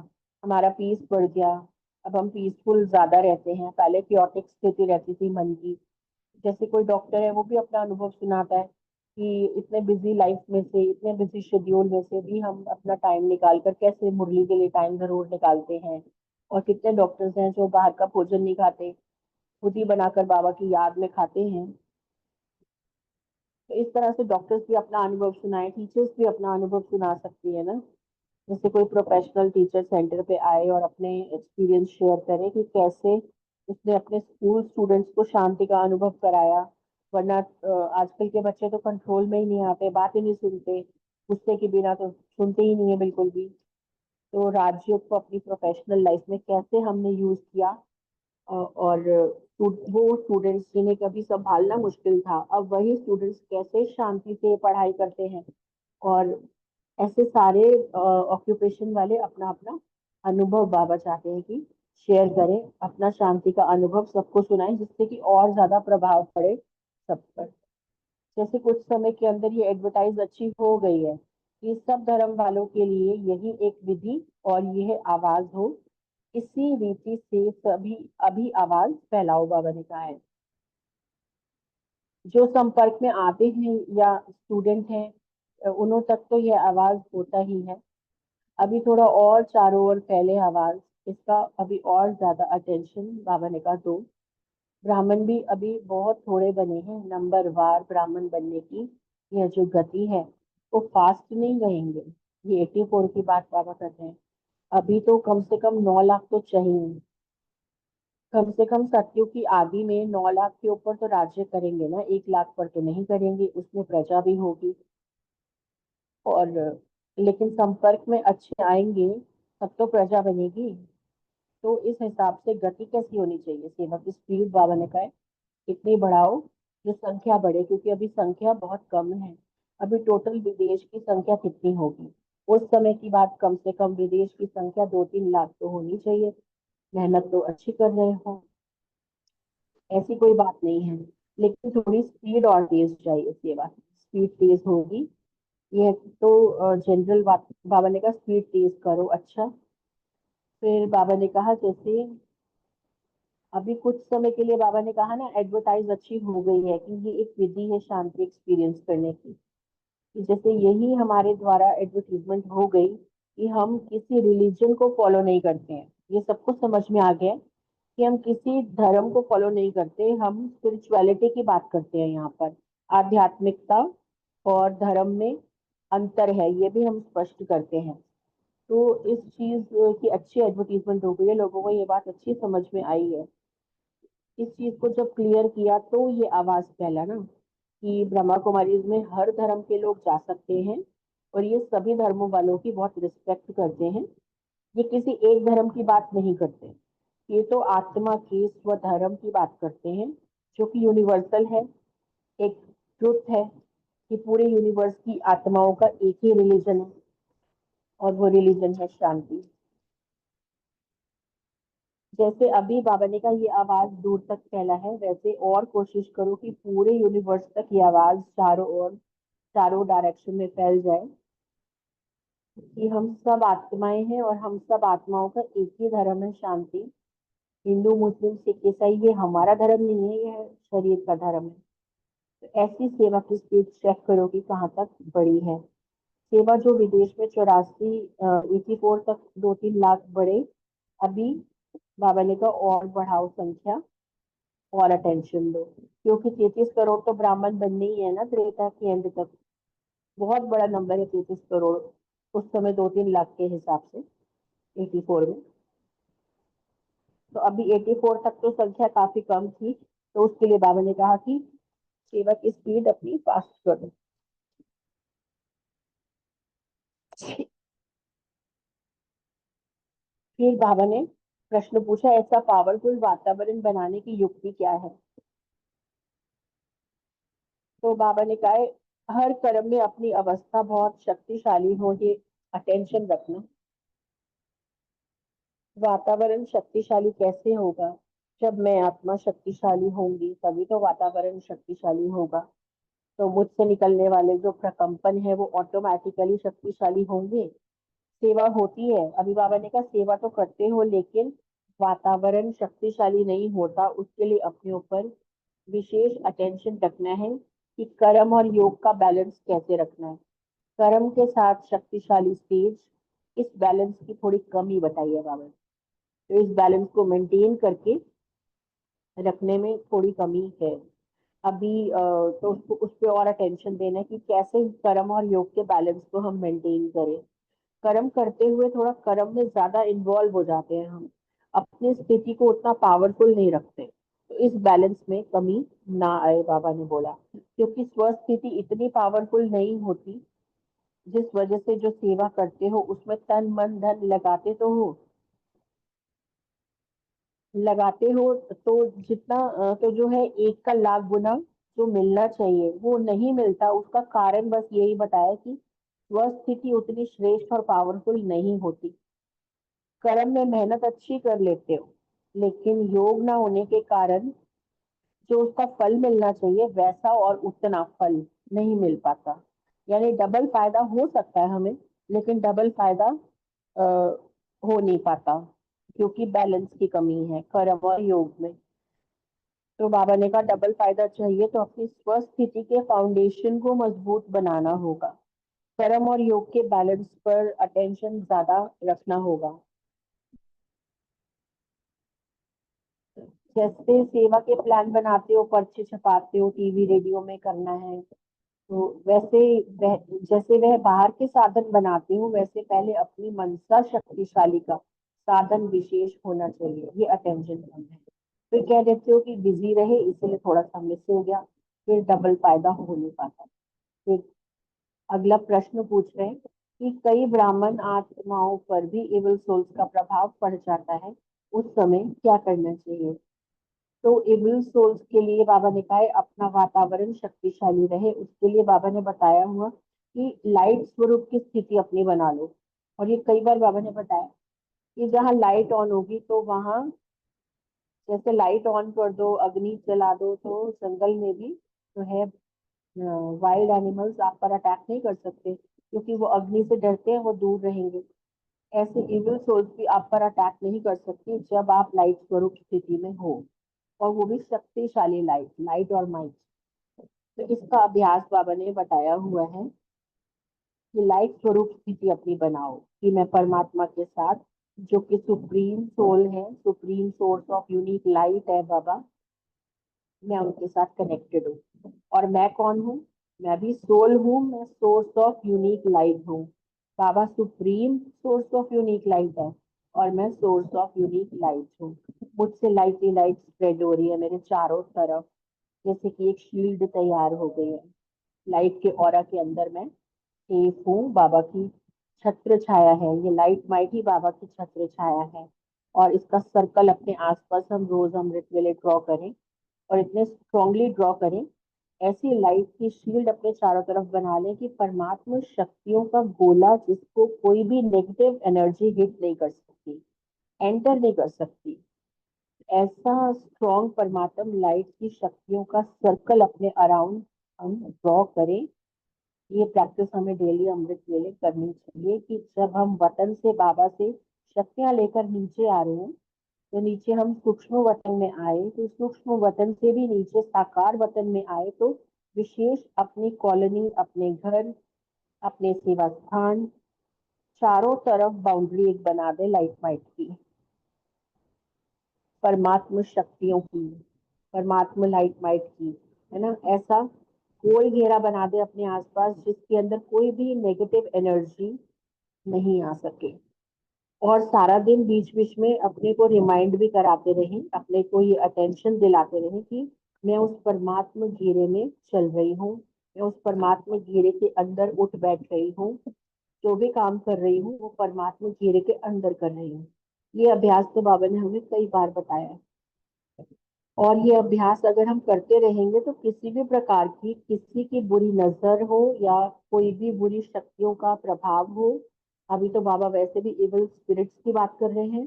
हमारा पीस बढ़ गया। अब हम पीसफुल ज्यादा रहते हैं, पहले क्योटिक स्थिति रहती थी मन की। जैसे कोई डॉक्टर है वो भी अपना अनुभव सुनाता है कि इतने बिजी लाइफ में से, इतने बिजी शेड्यूल में से भी हम अपना टाइम निकाल कर कैसे मुरली के लिए टाइम जरूर निकालते हैं। और कितने डॉक्टर्स हैं जो बाहर का भोजन नहीं खाते, खुद ही बनाकर बाबा की याद में खाते हैं। तो इस तरह से डॉक्टर्स भी अपना अनुभव सुनाए, टीचर्स भी अपना अनुभव सुना सकती है ना। जैसे कोई प्रोफेशनल टीचर सेंटर पे आए और अपने एक्सपीरियंस शेयर करे कि कैसे उसने अपने स्कूल स्टूडेंट्स को शांति का अनुभव कराया। वरना आजकल के बच्चे तो कंट्रोल में ही नहीं आते, बात ही नहीं सुनते, गुस्से के बिना तो सुनते ही नहीं है बिल्कुल भी। तो राजयोग को अपनी प्रोफेशनल लाइफ में कैसे हमने यूज किया, और वो स्टूडेंट्स जिन्हें कभी संभालना मुश्किल था, अब वही स्टूडेंट्स कैसे शांति से पढ़ाई करते हैं। और ऐसे सारे ऑक्यूपेशन वाले अपना अपना अनुभव बाबा चाहते हैं कि शेयर करें, अपना शांति का अनुभव सबको सुनाएं, जिससे कि और ज्यादा प्रभाव पड़े सब पर। जैसे कुछ समय के अंदर ये एडवर्टाइज अच्छी हो गई है, कि सब धर्म वालों के लिए यही एक विधि और यह आवाज हो, इसी रीति से सभी अभी आवाज फैलाओ, बाबा ने कहा है। जो संपर्क में आते हैं या स्टूडेंट हैं उन्हों तक तो यह आवाज होता ही है। अभी थोड़ा और चारों ओर फैले आवाज, इसका अभी और ज्यादा अटेंशन बाबा ने कहा दो। ब्राह्मण भी अभी बहुत थोड़े बने हैं, नंबरवार ब्राह्मण बनने की यह जो गति है वो फास्ट नहीं रहेंगे। ये 84 की बात बाबा कर रहे हैं। अभी तो कम से कम 9 लाख तो चाहिए। कम से कम सत्युग की आदि में 9 लाख के ऊपर तो राज्य करेंगे ना, 1 लाख पर तो नहीं करेंगे, उसमें प्रजा भी होगी। और लेकिन संपर्क में अच्छे आएंगे तब तो प्रजा बनेगी। तो इस हिसाब से गति कैसी होनी चाहिए, सेवा की स्पीड बाबा ने कहा है इतनी बढ़ाओ जो संख्या बढ़े, क्योंकि अभी संख्या बहुत कम है। अभी टोटल विदेश की संख्या कितनी होगी उस समय की बात, कम से कम विदेश की संख्या 2-3 लाख तो होनी चाहिए। मेहनत तो अच्छी कर रहे हो, ऐसी कोई बात नहीं है, लेकिन थोड़ी स्पीड और तेज चाहिए सेवा की। स्पीड तेज होगी ये तो जनरल बात। बाबा ने कहा स्पीड तेज करो। अच्छा, फिर बाबा ने कहा जैसे अभी कुछ समय के लिए बाबा ने कहा ना एडवर्टाइज अच्छी हो गई है कि ये एक विधि है शांति एक्सपीरियंस करने की। कि जैसे यही हमारे द्वारा एडवर्टीजमेंट हो गई कि हम किसी रिलीजन को फॉलो नहीं करते हैं, ये सबको समझ में आ गया कि हम किसी धर्म को फॉलो नहीं करते, हम स्पिरिचुअलिटी की बात करते हैं। यहाँ पर आध्यात्मिकता और धर्म में अंतर है, ये भी हम स्पष्ट करते हैं। तो इस चीज की अच्छी एडवर्टीजमेंट हो गई है, लोगों को ये बात अच्छी समझ में आई है। इस चीज को जब क्लियर किया तो ये आवाज फैला ना कि ब्रह्मा कुमारीज में हर धर्म के लोग जा सकते हैं और ये सभी धर्मों वालों की बहुत रिस्पेक्ट करते हैं। ये किसी एक धर्म की बात नहीं करते, ये तो आत्मा की स्वधर्म की बात करते हैं जो कि यूनिवर्सल है। एक ट्रुथ है कि पूरे यूनिवर्स की आत्माओं का एक ही रिलीजन है और वो रिलीजन है शांति। जैसे अभी बाबा ने कहा ये आवाज दूर तक फैला है, वैसे और कोशिश करो कि पूरे यूनिवर्स तक ये आवाज चारों ओर चारों डायरेक्शन में फैल जाए कि हम सब आत्माएं हैं और हम सब आत्माओं का एक ही धर्म है शांति। हिंदू मुस्लिम सिख ईसाई ये हमारा धर्म नहीं है, यह शरीर का धर्म है। तो ऐसी सेवा की स्पीड चेक करो कि कहाँ तक बढ़ी है। सेवा जो विदेश में 84 तक 2-3 लाख बढ़े। अभी बाबा ने कहा और बढ़ाओ संख्या और अटेंशन दो, क्योंकि 33 करोड़ तो ब्राह्मण बनने ही है ना त्रेता के एंड तक। बहुत बड़ा नंबर है 33 करोड़ उस समय 2-3 लाख के हिसाब से 84 में। तो अभी 84 तक तो संख्या काफी कम थी, तो उसके लिए बाबा ने कहा कि सेवा की स्पीड अपनी फास्ट करो। फिर बाबा ने प्रश्न पूछा ऐसा पावरफुल वातावरण बनाने की युक्ति क्या है। तो बाबा ने कहा हर कर्म में अपनी अवस्था बहुत शक्तिशाली हो, ये अटेंशन रखना। वातावरण शक्तिशाली कैसे होगा, जब मैं आत्मा शक्तिशाली होंगी तभी तो वातावरण शक्तिशाली होगा। तो मुझसे निकलने वाले जो प्रकंपन है वो ऑटोमेटिकली शक्तिशाली होंगे। सेवा होती है, अभी बाबा ने कहा सेवा तो करते हो लेकिन वातावरण शक्तिशाली नहीं होता, उसके लिए अपने ऊपर विशेष अटेंशन रखना है कि कर्म और योग का बैलेंस कैसे रखना है। कर्म के साथ शक्तिशाली स्टेज, इस बैलेंस की थोड़ी कमी बताई है बाबा ने। तो इस बैलेंस को मेंटेन करके रखने में थोड़ी कमी है अभी। तो उसको उस पर और अटेंशन देना है कि कैसे कर्म और योग के बैलेंस को हम मेंटेन करें। कर्म करते हुए थोड़ा कर्म में ज्यादा इन्वॉल्व हो जाते हैं हम, अपनी स्थिति को उतना पावरफुल नहीं रखते। तो इस बैलेंस में कमी ना आए बाबा ने बोला, क्योंकि स्वस्थिति इतनी पावरफुल नहीं होती। जिस वजह से जो सेवा करते हो उसमें तन मन धन लगाते हो तो जितना तो जो है एक का लाख गुना जो मिलना चाहिए वो नहीं मिलता। उसका कारण बस यही बताया कि वह स्थिति उतनी श्रेष्ठ और पावरफुल नहीं होती। कर्म में मेहनत अच्छी कर लेते हो लेकिन योग ना होने के कारण जो उसका फल मिलना चाहिए वैसा और उतना फल नहीं मिल पाता। यानी डबल फायदा हो सकता है हमें, लेकिन डबल फायदा हो नहीं पाता क्योंकि बैलेंस की कमी है कर्म और योग में। तो बाबा ने कहा डबल फायदा चाहिए तो अपनी स्वस्थिति के फाउंडेशन को मजबूत बनाना होगा, कर्म और योग के बैलेंस पर अटेंशन ज्यादा रखना होगा। जैसे सेवा के प्लान बनाते हो, पर्चे छपाते हो, टीवी रेडियो में करना है, तो जैसे वह बाहर के साधन बनाते हो, वैसे पहले अपनी मनसा शक्तिशाली का साधन विशेष होना चाहिए। ये अटेंशन कम है। फिर कह देते हो कि बिजी रहे इसलिए थोड़ा सा मिस हो गया, फिर डबल फायदा हो नहीं पाता। फिर अगला प्रश्न पूछ रहे हैं कि कई ब्राह्मण आत्माओं पर भी इविल सोल्स का प्रभाव पड़ जाता है, उस समय क्या करना चाहिए? तो इविल सोल्स के लिए बाबा ने कहा है अपना वातावरण शक्तिशाली रहे, उसके लिए बाबा ने बताया हुआ कि लाइट स्वरूप की स्थिति अपनी बना लो। और ये कई बार बाबा ने बताया कि जहाँ लाइट ऑन होगी तो वहां जैसे लाइट ऑन कर दो, अग्नि जला दो, तो जंगल में भी जो है वाइल्ड एनिमल्स आप पर अटैक नहीं कर सकते क्योंकि वो अग्नि से डरते हैं, वो दूर रहेंगे। ऐसे इविल सोल्स भी आप पर अटैक नहीं कर सकते जब आप लाइट स्वरूप स्थिति में हो, और वो भी शक्तिशाली लाइट, लाइट और माइट। तो इसका अभ्यास बाबा ने बताया हुआ है कि लाइट स्वरूप स्थिति अपनी बनाओ कि मैं परमात्मा के साथ, जो कि सुप्रीम सोल है, supreme source of unique light है बाबा, मैं उनके साथ कनेक्टेड हूँ। और मैं कौन हूँ? मैं भी सोल हूँ, मैं सोर्स ऑफ यूनिक लाइट हूँ। Baba supreme source of unique light है और मैं सोर्स ऑफ यूनिक लाइट हूँ। मुझसे लाइट ही लाइट स्प्रेड हो रही है मेरे चारों तरफ, जैसे कि एक शील्ड तैयार हो गई है। लाइट के ऑरा के अंदर मैं सेफ हूँ, बाबा की छत्र छाया है, ये लाइट माइट ही बाबा की छत्र छाया है। और इसका सर्कल अपने आसपास हम रोज अमृत वेले ड्रॉ करें और इतने स्ट्रांगली ड्रॉ करें, ऐसी लाइट की शील्ड अपने चारों तरफ बना लें कि परमात्मा शक्तियों का गोला जिसको कोई भी नेगेटिव एनर्जी हिट नहीं कर सकती, एंटर नहीं कर सकती, ऐसा स्ट्रॉन्ग परमात्मा लाइट की शक्तियों का सर्कल अपने अराउंड हम ड्रॉ करें। ये प्रैक्टिस हमें डेली अमृत वेले करनी चाहिए कि जब हम वतन से बाबा से शक्तियां लेकर नीचे आ रहे हैं, तो नीचे हम सूक्ष्म वतन में आए, तो सूक्ष्म वतन से भी नीचे साकार वतन में आए, तो विशेष अपनी कॉलोनी, अपने घर, अपने सेवा स्थान, चारों तरफ बाउंड्री एक बना दे लाइट माइट की, परमात्मा शक्तियों की, परमात्मा लाइट माइट की, है ना। ऐसा गोल घेरा बना दे अपने आसपास जिसके अंदर कोई भी नेगेटिव एनर्जी नहीं आ सके। और सारा दिन बीच बीच में अपने को रिमाइंड भी कराते रहें, अपने को ये अटेंशन दिलाते रहें कि मैं उस परमात्मा घेरे में चल रही हूँ, मैं उस परमात्मा घेरे के अंदर उठ बैठ रही हूँ, जो भी काम कर रही हूँ वो परमात्मा घेरे के अंदर कर रही हूँ। ये अभ्यास तो बाबा ने हमें कई बार बताया है। और ये अभ्यास अगर हम करते रहेंगे तो किसी भी प्रकार की, किसी की बुरी नजर हो या कोई भी बुरी शक्तियों का प्रभाव हो, अभी तो बाबा वैसे भी इविल स्पिरिट्स की बात कर रहे हैं,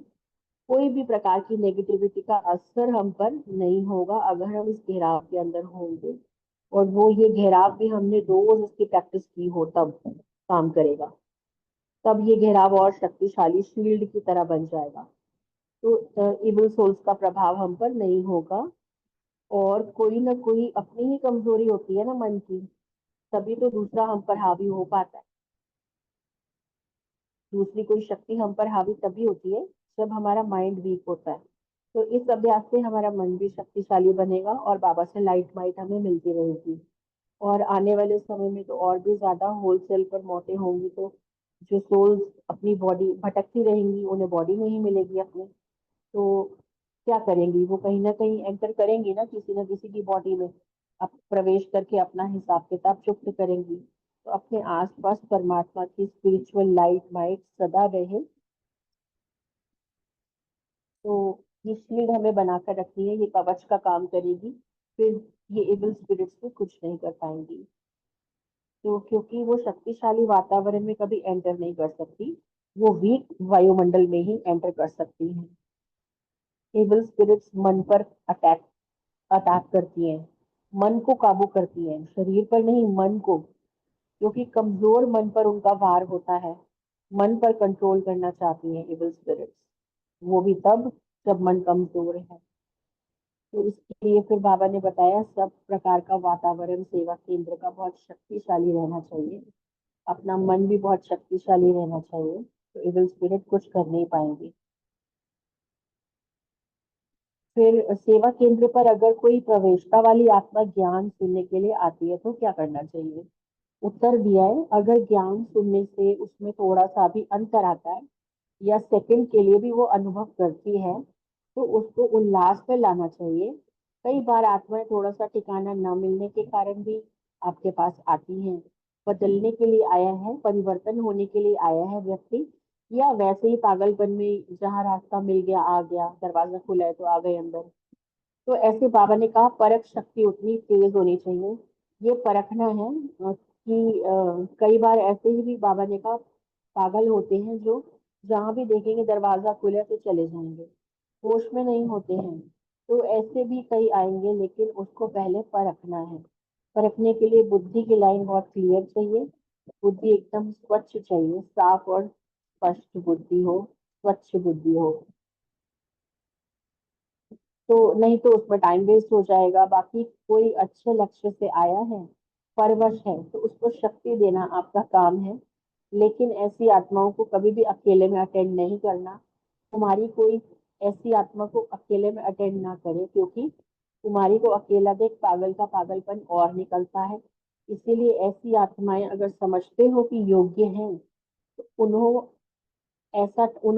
कोई भी प्रकार की नेगेटिविटी का असर हम पर नहीं होगा अगर हम इस घेराव के अंदर होंगे। और वो ये घेराव भी हमने रोज इसकी प्रैक्टिस की हो तब काम करेगा, तब ये घेराव और शक्तिशाली शील्ड की तरह बन जाएगा। तो इविल सोल्स का प्रभाव हम पर नहीं होगा। और कोई ना कोई अपनी ही कमजोरी होती है ना मन की, तभी तो दूसरा हम पर हावी हो पाता है। दूसरी कोई शक्ति हम पर हावी तभी होती है जब हमारा माइंड वीक होता है। तो इस अभ्यास से हमारा मन भी शक्तिशाली बनेगा और बाबा से लाइट माइट हमें मिलती रहेगी। और आने वाले समय में तो और भी ज्यादा होलसेल पर मौतें होंगी, तो जो सोल्स अपनी बॉडी भटकती रहेंगी उन्हें बॉडी नहीं मिलेगी अपनी, तो क्या करेंगी? वो कहीं ना कहीं एंटर करेंगी ना किसी की बॉडी में, अब प्रवेश करके अपना हिसाब किताब चुप्त करेंगी। तो अपने आसपास परमात्मा की स्पिरिचुअल लाइट माइट सदा रहे। तो ये शील्ड हमें बनाकर रखनी है, ये कवच का काम करेगी, फिर ये इविल स्पिरिट्स को कुछ नहीं कर पाएंगी। तो क्योंकि वो शक्तिशाली वातावरण में कभी एंटर नहीं कर सकती, वो वीक वायुमंडल में ही एंटर कर सकती हैं। इविल स्पिरिट्स मन पर अटैक अटैक करती हैं, मन को काबू करती हैं, शरीर पर नहीं, मन को। क्योंकि कमजोर मन पर उनका वार होता है। मन पर कंट्रोल करना चाहती है इविल स्पिरिट्स, वो भी तब जब मन कमजोर है। तो इसके लिए फिर बाबा ने बताया सब प्रकार का वातावरण सेवा केंद्र का बहुत शक्तिशाली रहना चाहिए, अपना मन भी बहुत शक्तिशाली रहना चाहिए, तो इविल स्पिरिट कुछ कर नहीं पाएंगी। फिर सेवा केंद्र पर अगर कोई प्रवेशता वाली आत्मा ज्ञान सुनने के लिए आती है तो क्या करना चाहिए? उत्तर दिया है, अगर ज्ञान सुनने से उसमें थोड़ा सा भी अंतर आता है या सेकंड के लिए भी वो अनुभव करती है तो उसको उल्लास में लाना चाहिए। कई बार आत्माएं थोड़ा सा ठिकाना न मिलने के कारण भी आपके पास आती हैं। बदलने के लिए आया है, परिवर्तन होने के लिए आया है व्यक्ति, या वैसे ही पागलपन में जहाँ रास्ता मिल गया आ गया, दरवाजा खुला है तो आ गए अंदर। तो ऐसे बाबा ने कहा परख शक्ति उतनी तेज होनी चाहिए। ये परखना है कि कई बार ऐसे ही भी बाबा ने कहा पागल होते हैं जो जहां भी देखेंगे दरवाजा खुले तो चले जाएंगे, होश में नहीं होते हैं। तो ऐसे भी कई आएंगे, लेकिन उसको पहले परखना है। परखने के लिए बुद्धि की लाइन बहुत क्लियर चाहिए, बुद्धि एकदम स्वच्छ चाहिए, साफ और स्पष्ट बुद्धि हो, स्वच्छ बुद्धि हो, तो नहीं तो उसमें टाइम वेस्ट हो जाएगा। बाकी कोई अच्छे लक्ष्य से आया है, परवश है, तो उसको शक्ति देना आपका काम है। लेकिन ऐसी आत्माओं को कभी भी अकेले में अटेंड नहीं करना। तुम्हारी कोई ऐसी आत्मा को अकेले में अटेंड ना करे, क्योंकि तुम्हारी को अकेला देख पागल का पागलपन और निकलता है। इसीलिए ऐसी आत्माएं अगर समझते हो कि योग्य हैं तो उन्हों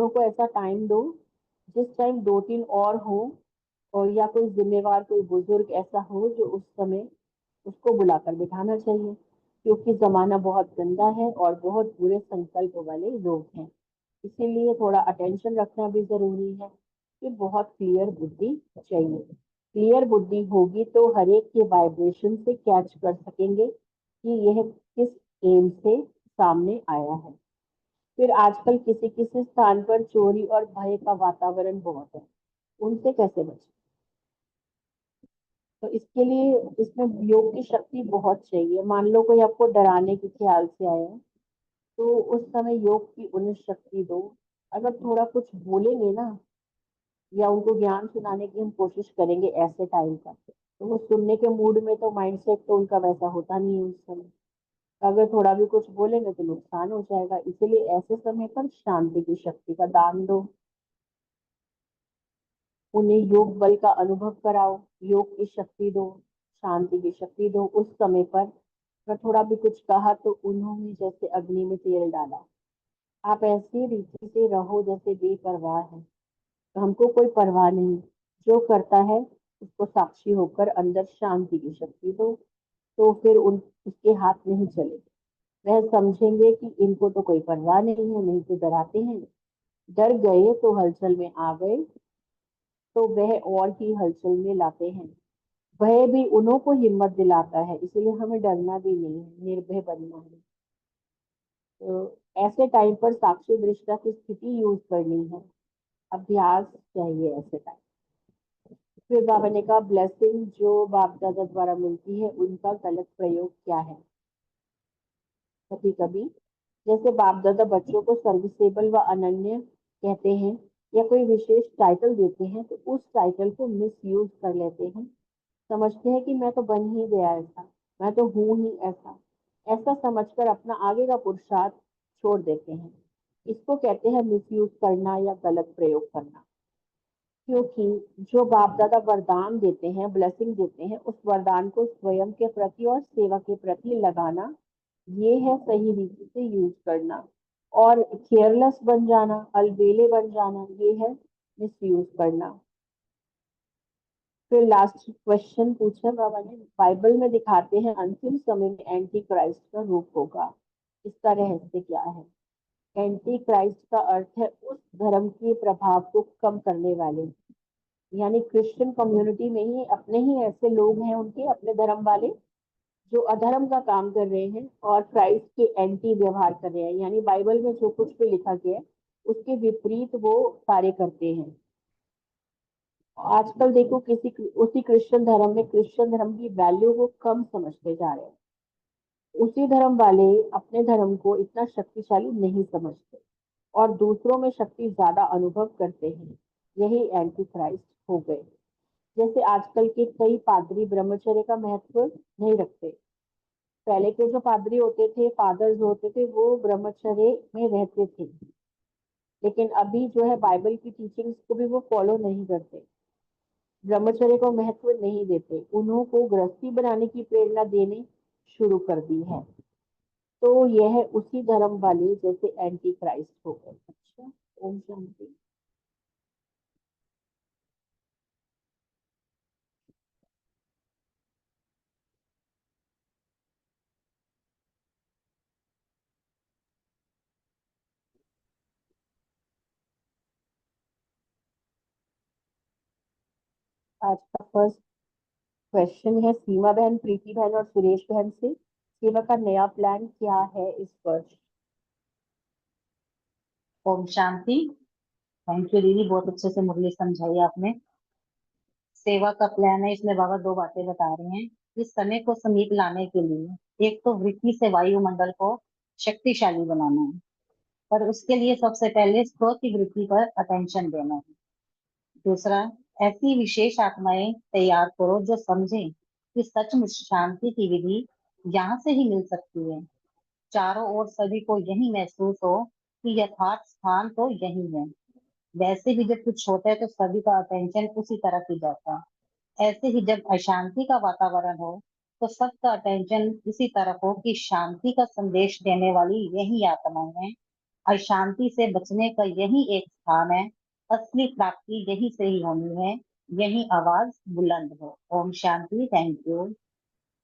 को ऐसा टाइम दो जिस टाइम दो तीन और हो, और या कोई जिम्मेवार कोई बुजुर्ग ऐसा हो जो उस समय उसको बुलाकर बिठाना चाहिए, क्योंकि जमाना बहुत गंदा है और बहुत बुरे संकल्प वाले लोग हैं। इसीलिए थोड़ा अटेंशन रखना भी जरूरी है कि बहुत क्लियर बुद्धि चाहिए। क्लियर बुद्धि होगी तो हर एक के वाइब्रेशन से कैच कर सकेंगे कि यह किस एम से सामने आया है। फिर आजकल किसी किसी स्थान पर चोरी और भय का वातावरण बहुत है, उनसे कैसे बचें? तो इसके लिए इसमें योग की शक्ति बहुत चाहिए। मान लो कोई आपको डराने के ख्याल से आया है तो उस समय योग की उन्हें शक्ति दो। अगर थोड़ा कुछ बोलेंगे ना या उनको ज्ञान सुनाने की हम कोशिश करेंगे ऐसे टाइम का, तो वो सुनने के मूड में तो माइंडसेट तो उनका वैसा होता नहीं है उस समय। अगर थोड़ा भी कुछ बोलेंगे तो नुकसान हो जाएगा। इसलिए ऐसे समय पर शांति की शक्ति का दान दो, उन्हें योग बल का अनुभव कराओ, योग की शक्ति दो, शांति की शक्ति दो। उस समय पर अगर थोड़ा भी कुछ कहा तो उन्होंने जैसे अग्नि में तेल डाला। आप ऐसी रीति से रहो जैसे बेपरवाह है, तो हमको कोई परवाह नहीं, जो करता है उसको साक्षी होकर अंदर शांति की शक्ति दो, तो फिर उसके हाथ नहीं चले। वह समझेंगे कि इनको तो कोई परवाह नहीं है, नहीं तो डराते हैं, डर गए तो हलचल में आ गए तो वह और ही हलचल में लाते हैं। भय भी उन्हों को हिम्मत दिलाता है, इसलिए हमें डरना भी नहीं है, निर्भय बनना है। तो ऐसे टाइम पर साक्षी दृष्टा की स्थिति यूज करनी है, अभ्यास चाहिए ऐसे टाइम। फिर बाबा ने कहा ब्लेसिंग जो बाप दादा द्वारा मिलती है उनका गलत प्रयोग क्या है? कभी कभी जैसे बाप दादा बच्चों को सर्विसेबल व अनन्य कहते हैं या कोई विशेष टाइटल देते हैं तो उस टाइटल को मिस यूज कर लेते हैं। समझते हैं कि मैं तो बन ही गया ऐसा, मैं तो हूं ही ऐसा, ऐसा समझकर अपना आगे का पुरुषार्थ छोड़ देते हैं। इसको कहते हैं मिस यूज करना या गलत प्रयोग करना। क्योंकि जो बाप दादा वरदान देते हैं, ब्लेसिंग देते हैं, उस वरदान को स्वयं के प्रति और सेवा के प्रति लगाना, ये है सही रीति से यूज करना। और केयरलेस बन जाना, अलबेले बन जाना, ये है मिस यूज करना। फिर लास्ट क्वेश्चन पूछा बाबा ने, बाइबल में दिखाते हैं अंतिम समय में एंटी क्राइस्ट का रूप होगा, इसका रहस्य क्या है? एंटी क्राइस्ट का अर्थ है उस धर्म के प्रभाव को कम करने वाले, यानी क्रिश्चियन कम्युनिटी में ही अपने ही ऐसे लोग हैं, उनके अपने धर्म वाले जो अधर्म का काम कर रहे हैं और क्राइस्ट के एंटी व्यवहार कर रहे हैं, यानी बाइबल में जो कुछ भी लिखा गया है उसके विपरीत वो कार्य करते हैं। आजकल देखो उसी क्रिश्चियन धर्म में क्रिश्चियन धर्म की वैल्यू को कम समझते जा रहे हैं। उसी धर्म वाले अपने धर्म को इतना शक्तिशाली नहीं समझते और दूसरों में शक्ति ज्यादा अनुभव करते हैं। यही एंटी क्राइस्ट हो गए। जैसे आजकल के कई पादरी ब्रह्मचर्य का महत्व नहीं रखते। पहले के जो पादरी होते थे, फादर्स होते थे, वो ब्रह्मचर्य में रहते थे, लेकिन अभी जो है बाइबल की टीचिंग्स को भी वो फॉलो नहीं करते, ब्रह्मचर्य को महत्व नहीं देते, उन्हों को गृहस्थी बनाने की प्रेरणा देने शुरू कर दी है। तो यह उसी धर्म वाले जैसे एंटी क्राइस्ट हो गए। अच्छा, ओम शांति। आज का फर्स्ट क्वेश्चन है सीमा बहन, प्रीति बहन और सुरेश बहन से। सेवा का नया प्लान क्या है इस वर्ष? ओम शांति। थैंक यू दीदी, बहुत अच्छे से मुरली समझाई आपने। सेवा का प्लान है, इसमें बाबा दो बातें बता रहे हैं। इस समय को समीप लाने के लिए एक तो वृत्ति से वायुमंडल को शक्तिशाली बनाना है, पर उसके लिए सबसे पहले स्रोत की वृत्ति पर अटेंशन देना है। दूसरा, ऐसी विशेष आत्माएं तैयार करो जो समझें कि सचमुच शांति की विधि यहाँ से ही मिल सकती है। चारों ओर सभी को यही महसूस हो कि यथार्थ स्थान तो यही है। वैसे भी जब कुछ होता है तो सभी का अटेंशन उसी तरफ ही जाता है। ऐसे ही जब अशांति का वातावरण हो तो सबका अटेंशन इसी तरफ हो कि शांति का संदेश देने वाली यही आत्माएं हैं। अशांति से बचने का यही एक स्थान है। असली प्राप्ति यही से ही होनी है। यही आवाज बुलंद हो। ओम शांति। Thank you.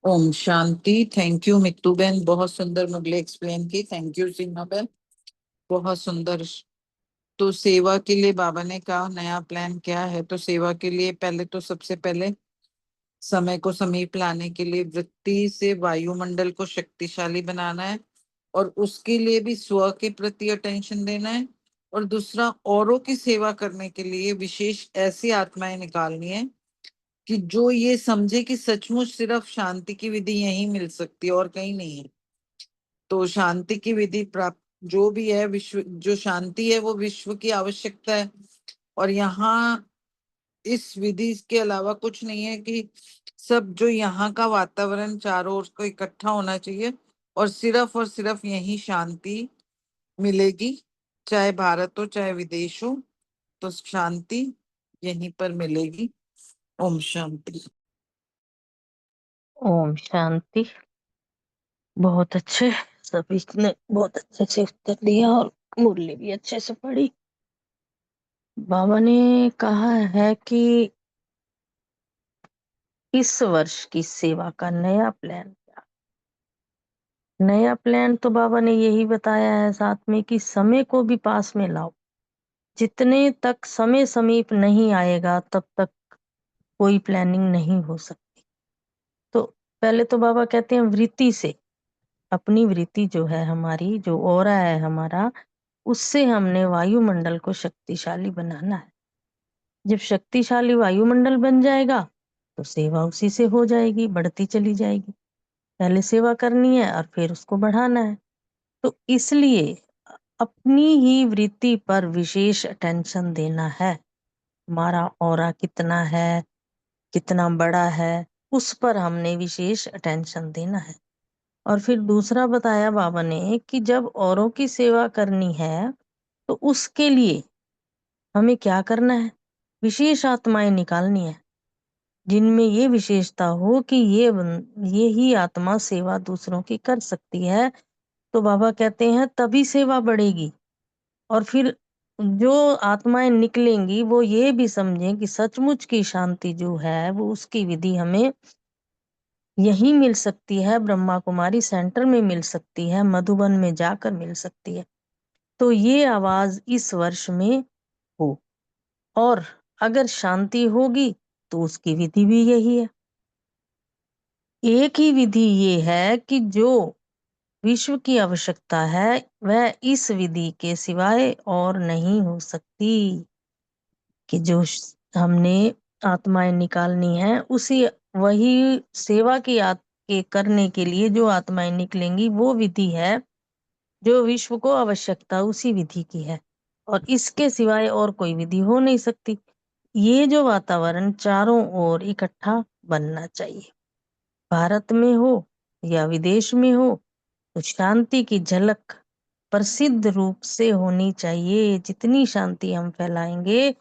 Om Shanti. Thank you Mittu बहन, बहुत सुंदर मुगले एक्सप्लेन की। थैंक यू सीमा बहन, बहुत सुंदर। तो सेवा के लिए बाबा ने कहा नया प्लान क्या है, तो सेवा के लिए पहले तो सबसे पहले समय को समीप लाने के लिए वृत्ति से वायुमंडल को शक्तिशाली बनाना है, और उसके लिए भी स्व के प्रति अटेंशन देना है। और दूसरा, औरों की सेवा करने के लिए विशेष ऐसी आत्माएं निकालनी है कि जो ये समझे कि सचमुच सिर्फ शांति की विधि यहीं मिल सकती है और कहीं नहीं है। तो शांति की विधि प्राप्त जो भी है, विश्व जो शांति है वो विश्व की आवश्यकता है, और यहाँ इस विधि के अलावा कुछ नहीं है कि सब जो यहाँ का वातावरण चारों ओर को इकट्ठा होना चाहिए, और सिर्फ यही शांति मिलेगी। चाहे भारत हो चाहे विदेश हो, तो शांति यहीं पर मिलेगी। ओम शांति। ओम शांति। बहुत अच्छे, सभी ने बहुत अच्छे से उत्तर दिया और मुरली भी अच्छे से पढ़ी। बाबा ने कहा है कि इस वर्ष की सेवा का नया प्लान क्या? नया प्लान तो बाबा ने यही बताया है साथ में कि समय को भी पास में लाओ। जितने तक समय समीप नहीं आएगा तब तक कोई प्लानिंग नहीं हो सकती। तो पहले तो बाबा कहते हैं वृत्ति से, अपनी वृत्ति जो है हमारी, जो ऑरा है हमारा, उससे हमने वायुमंडल को शक्तिशाली बनाना है। जब शक्तिशाली वायुमंडल बन जाएगा तो सेवा उसी से हो जाएगी, बढ़ती चली जाएगी। पहले सेवा करनी है और फिर उसको बढ़ाना है। तो इसलिए अपनी ही वृत्ति पर विशेष अटेंशन देना है। हमारा ऑरा कितना है, कितना बड़ा है, उस पर हमने विशेष अटेंशन देना है। और फिर दूसरा बताया बाबा ने कि जब औरों की सेवा करनी है तो उसके लिए हमें क्या करना है? विशेष आत्माएं निकालनी है जिनमें ये विशेषता हो कि ये ही आत्मा सेवा दूसरों की कर सकती है। तो बाबा कहते हैं तभी सेवा बढ़ेगी। और फिर जो आत्माएं निकलेंगी वो ये भी समझें कि सचमुच की शांति जो है वो उसकी विधि हमें यहीं मिल सकती है, ब्रह्मा कुमारी सेंटर में मिल सकती है, मधुबन में जाकर मिल सकती है। तो ये आवाज इस वर्ष में हो, और अगर शांति होगी तो उसकी विधि भी यही है। एक ही विधि ये है कि जो विश्व की आवश्यकता है वह इस विधि के सिवाय और नहीं हो सकती। कि जो हमने आत्माएं निकालनी है उसी वही सेवा की के करने के लिए जो आत्माएं निकलेंगी वो विधि है जो विश्व को आवश्यकता उसी विधि की है, और इसके सिवाय और कोई विधि हो नहीं सकती। ये जो वातावरण चारों ओर इकट्ठा बनना चाहिए, भारत में हो या विदेश में हो, तो शांति की झलक प्रसिद्ध रूप से होनी चाहिए। जितनी शांति हम फैलाएंगे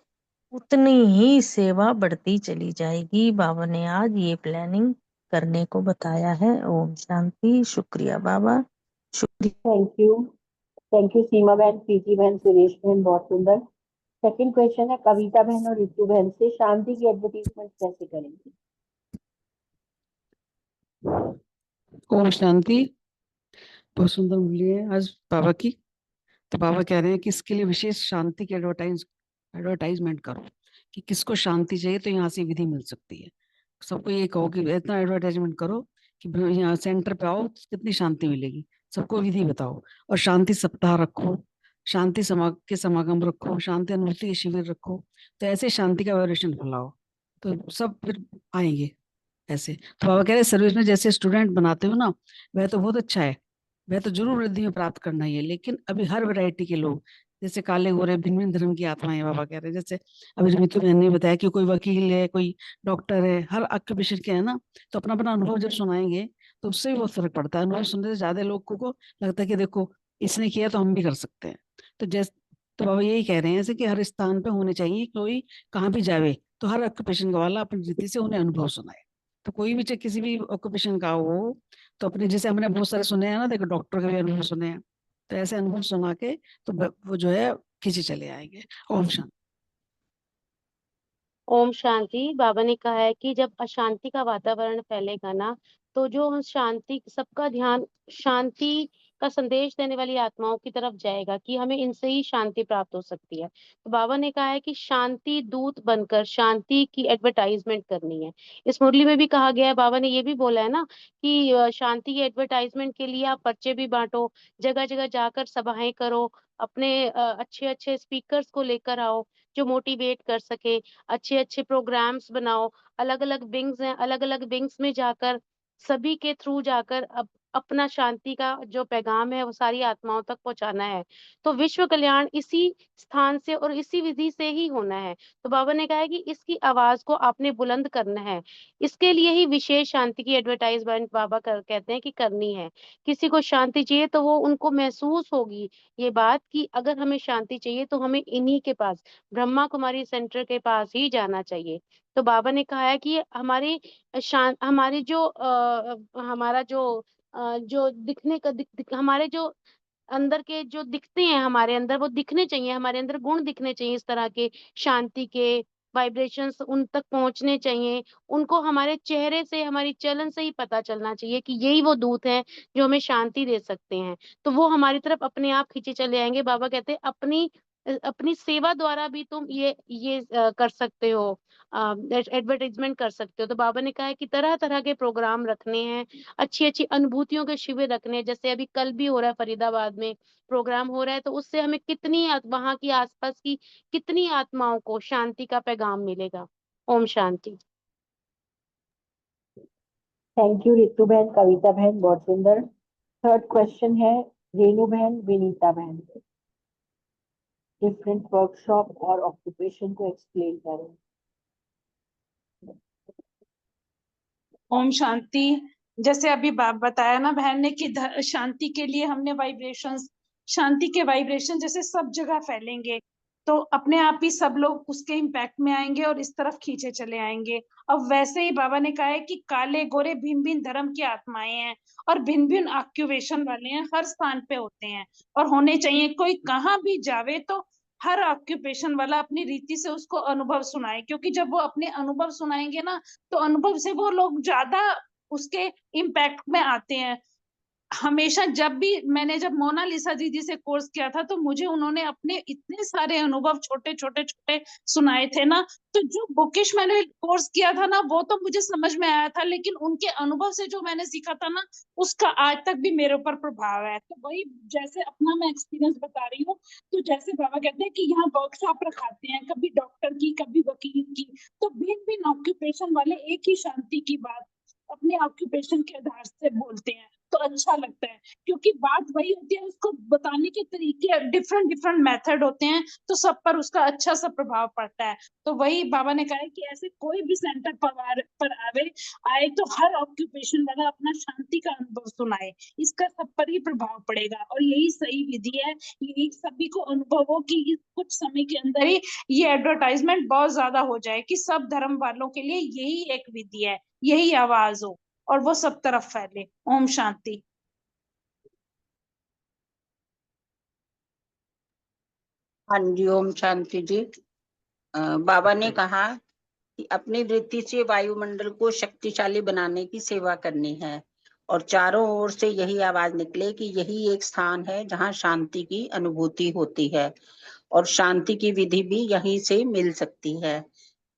उतनी ही सेवा बढ़ती चली जाएगी। बाबा ने आज ये प्लानिंग करने को बताया है। ओम शांति। शुक्रिया बाबा, शुक्रिया। थैंक यू सीमा बहन, प्रीति बहन, सुरेश बहन, बहुत सुंदर। सेकंड क्वेश्चन है कविता बहन और रितु बहन से, शांति की एडवर्टीजमेंट कैसे करेंगे? ओम शांति। बहुत सुंदर मिली है आज बाबा की। तो बाबा कह रहे हैं कि इसके लिए विशेष शांति की एडवर्टाइजमेंट करो कि किसको शांति चाहिए तो यहाँ से विधि मिल सकती है। सबको ये कहो कि इतना एडवर्टाइजमेंट करो कि यहाँ सेंटर पे आओ, कितनी शांति मिलेगी। सबको विधि बताओ और शांति सप्ताह रखो, शांति के समागम रखो, शांति अनुभूति के शिविर रखो। तो ऐसे शांति का वाइब्रेशन फैलाओ तो सब फिर आएंगे ऐसे। तो बाबा कह रहे सर्विस में जैसे स्टूडेंट बनाते हो ना, वह तो बहुत अच्छा है, वह तो जरूर वृद्धि में प्राप्त करना ही है। लेकिन अभी हर वैरायटी के लोग, जैसे काले गोरे भिन्न भिन्न धर्म की आत्माएं, बाबा कह रहे हैं जैसे अभी रितु बहन ने बताया कि कोई वकील है, कोई डॉक्टर है, हर ऑक्यूपेशन के है ना। तो अपना अपना अनुभव जब सुनाएंगे तो उससे भी बहुत फर्क पड़ता है। अनुभव सुनने से ज्यादा लोगों को लगता है कि देखो इसने किया तो हम भी कर सकते हैं। तो जैसे तो बाबा यही कह रहे हैं ऐसे कि हर स्थान पे होने चाहिए, कोई कहाँ भी जावे तो हर ऑक्यूपेशन वाला अपनी रीति से उन्हें अनुभव सुनाए। तो कोई भी चाहे किसी भी ऑक्यूपेशन का हो, तो अपने जैसे हमने बहुत सारे सुने हैं ना, देखो डॉक्टर के भी अनुभव सुने हैं, तो ऐसे अनुभव सुना के तो वो जो है खींचे चले आएंगे। ओम शांति। ओम शांति। बाबा ने कहा है कि जब अशांति का वातावरण फैलेगा ना, तो जो हम शांति, सबका ध्यान शांति का संदेश देने वाली आत्माओं की तरफ जाएगा कि हमें इनसे ही शांति प्राप्त हो सकती है। तो बाबा ने कहा है कि शांति दूत बनकर शांति की एडवर्टाइजमेंट करनी है। इस मुरली में भी कहा गया है, बाबा ने ये भी बोला है ना कि शांति की एडवर्टाइजमेंट के लिए आप पर्चे भी बांटो, जगह जगह जाकर सभाएं करो, अपने अच्छे अच्छे स्पीकर्स को लेकर आओ जो मोटिवेट कर सके, अच्छे अच्छे प्रोग्राम्स बनाओ, अलग अलग विंग्स हैं, अलग अलग विंग्स में जाकर सभी के थ्रू जाकर अपना शांति का जो पैगाम है वो सारी आत्माओं तक पहुंचाना है। तो विश्व कल्याण इसी स्थान से और इसी विधि से ही होना है। तो बाबा ने कहा है कि इसकी आवाज को आपने बुलंद करना है। इसके लिए ही विशेष शांति की एडवर्टाइजमेंट बाबा कहते हैं कि करनी है। किसी को शांति चाहिए तो वो उनको महसूस होगी ये बात कि अगर हमें शांति चाहिए तो हमें इन्हीं के पास, ब्रह्मा कुमारी सेंटर के पास ही जाना चाहिए। तो बाबा ने कहा है कि हमारी जो हमारा जो दिखने का हमारे जो अंदर के जो दिखते हैं, हमारे अंदर वो दिखने चाहिए, हमारे अंदर गुण दिखने चाहिए इस तरह के शांति के वाइब्रेशंस उन तक पहुंचने चाहिए। उनको हमारे चेहरे से, हमारी चलन से ही पता चलना चाहिए कि यही वो दूत हैं जो हमें शांति दे सकते हैं। तो वो हमारी तरफ अपने आप खींचे चले आएंगे। बाबा कहते हैं अपनी सेवा द्वारा भी तुम ये कर सकते हो, एडवर्टाइजमेंट कर सकते हो। तो बाबा ने कहा है कि तरह तरह के प्रोग्राम रखने हैं, अच्छी अच्छी अनुभूतियों के शिविर रखने हैं। जैसे अभी कल भी हो रहा है, फरीदाबाद में प्रोग्राम हो रहा है, तो उससे हमें वहां की आसपास की कितनी आत्माओं को शांति का पैगाम मिलेगा। ओम शांति। थैंक यू रितु बहन, कविता बहन, बहुत सुंदर। थर्ड क्वेश्चन है रेणु बहन, विनीता बहन से, डिफरेंट वर्कशॉप और ऑक्यूपेशन को एक्सप्लेन करें। ओम शांति। जैसे अभी बताया ना बहन ने कि शांति के लिए हमने वाइब्रेशंस, शांति के वाइब्रेशन जैसे सब जगह फैलेंगे तो अपने आप ही सब लोग उसके इम्पैक्ट में आएंगे और इस तरफ खींचे चले आएंगे। अब वैसे ही बाबा ने कहा है कि काले गोरे भिन्न भिन्न धर्म की आत्माएं हैं और भिन्न भिन्न ऑक्यूपेशन वाले हैं, हर स्थान पे होते हैं और होने चाहिए। कोई कहाँ भी जावे तो हर ऑक्यूपेशन वाला अपनी रीति से उसको अनुभव सुनाए, क्योंकि जब वो अपने अनुभव सुनाएंगे ना तो अनुभव से वो लोग ज्यादा उसके इम्पैक्ट में आते हैं। हमेशा जब जब मोनालिसा दीदी से कोर्स किया था तो मुझे उन्होंने अपने इतने सारे अनुभव छोटे छोटे छोटे सुनाए थे ना, तो जो बुकिश मैंने कोर्स किया था ना वो तो मुझे समझ में आया था, लेकिन उनके अनुभव से जो मैंने सीखा था ना उसका आज तक भी मेरे ऊपर प्रभाव है। तो वही जैसे अपना मैं एक्सपीरियंस बता रही हूँ। तो जैसे बाबा कहते हैं कि यहाँ वर्कशॉप रखाते हैं, कभी डॉक्टर की, कभी वकील की, तो भिन्न भिन्न ऑक्यूपेशन वाले एक ही शांति की बात। अब अपने ऑक्यूपेशन के आधार से बोलते हैं तो अच्छा लगता है, क्योंकि बात वही होती है, उसको बताने के तरीके डिफरेंट डिफरेंट मेथड होते हैं, तो सब पर उसका अच्छा सा प्रभाव पड़ता है। तो वही बाबा ने कहा है कि ऐसे कोई भी सेंटर पर आए तो हर ऑक्यूपेशन वाला अपना शांति का अनुभव सुनाए, इसका सब पर ही प्रभाव पड़ेगा और यही सही विधि है। यही सभी को अनुभव हो कि इस कुछ समय के अंदर ही ये एडवर्टाइजमेंट बहुत ज्यादा हो जाए कि सब धर्म वालों के लिए यही एक विधि है, यही आवाज हो और वो सब तरफ फैले। ओम शांति। हाँ जी, ओम शांति जी। बाबा ने कहा कि अपनी वृत्ति से वायुमंडल को शक्तिशाली बनाने की सेवा करनी है और चारों ओर से यही आवाज निकले कि यही एक स्थान है जहाँ शांति की अनुभूति होती है और शांति की विधि भी यहीं से मिल सकती है।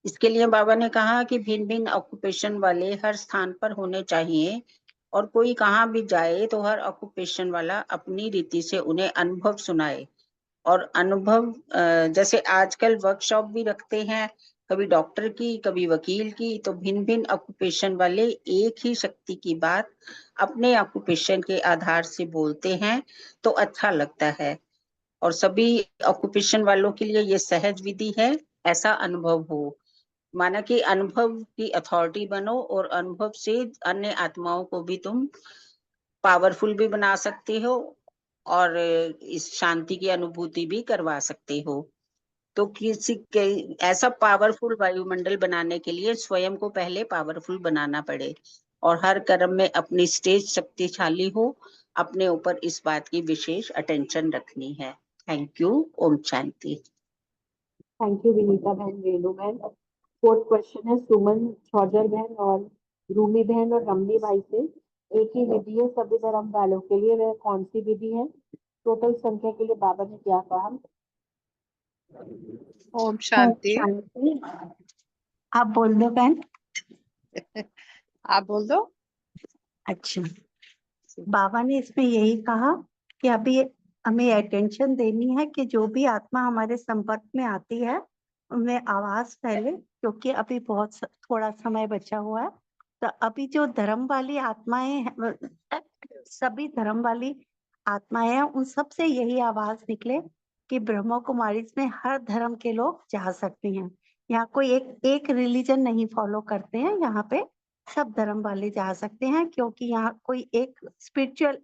इसके लिए बाबा ने कहा कि भिन्न भिन्न ऑक्यूपेशन वाले हर स्थान पर होने चाहिए और कोई कहाँ भी जाए तो हर ऑक्यूपेशन वाला अपनी रीति से उन्हें अनुभव सुनाए। और अनुभव जैसे आजकल वर्कशॉप भी रखते हैं, कभी डॉक्टर की कभी वकील की, तो भिन्न भिन्न ऑक्यूपेशन वाले एक ही शक्ति की बात अपने ऑक्यूपेशन के आधार से बोलते हैं तो अच्छा लगता है और सभी ऑक्यूपेशन वालों के लिए ये सहज विधि है। ऐसा अनुभव हो, माना कि अनुभव की अथॉरिटी बनो और अनुभव से अन्य आत्माओं को भी तुम पावरफुल भी बना सकते हो और इस शांति की अनुभूति भी करवा सकते हो। तो किसी के ऐसा पावरफुल वायुमंडल बनाने के लिए स्वयं को पहले पावरफुल बनाना पड़े और हर कर्म में अपनी स्टेज शक्तिशाली हो। अपने ऊपर इस बात की विशेष अटेंशन रखनी है। Thank you. Om Shanti. Thank you Vinita बहन, रेणु बहन। फोर्थ क्वेश्चन है सुमन छौजर बहन और रूमी बहन और रमनी भाई से। एक ही विधि है सभी धर्म वालों के लिए, वह कौन सी विधि है? टोटल संख्या के लिए बाबा ने क्या कहा? ओम शांति। शांति। आप बोल दो बहन। आप बोल दो। अच्छा, बाबा ने इसमें यही कहा कि अभी हमें अटेंशन देनी है कि जो भी आत्मा हमारे संपर्क में आती है उनमें आवाज फैले, क्योंकि अभी बहुत थोड़ा समय बचा हुआ है। तो अभी जो धर्म वाली आत्माएं हैं, सभी धर्म वाली आत्माएं हैं, उन सब से यही आवाज निकले कि ब्रह्मा कुमारी में हर धर्म के लोग जा सकते हैं। यहाँ कोई एक रिलीजन नहीं फॉलो करते हैं, यहाँ पे सब धर्म वाले जा सकते हैं, क्योंकि यहाँ कोई एक स्पिरिचुअल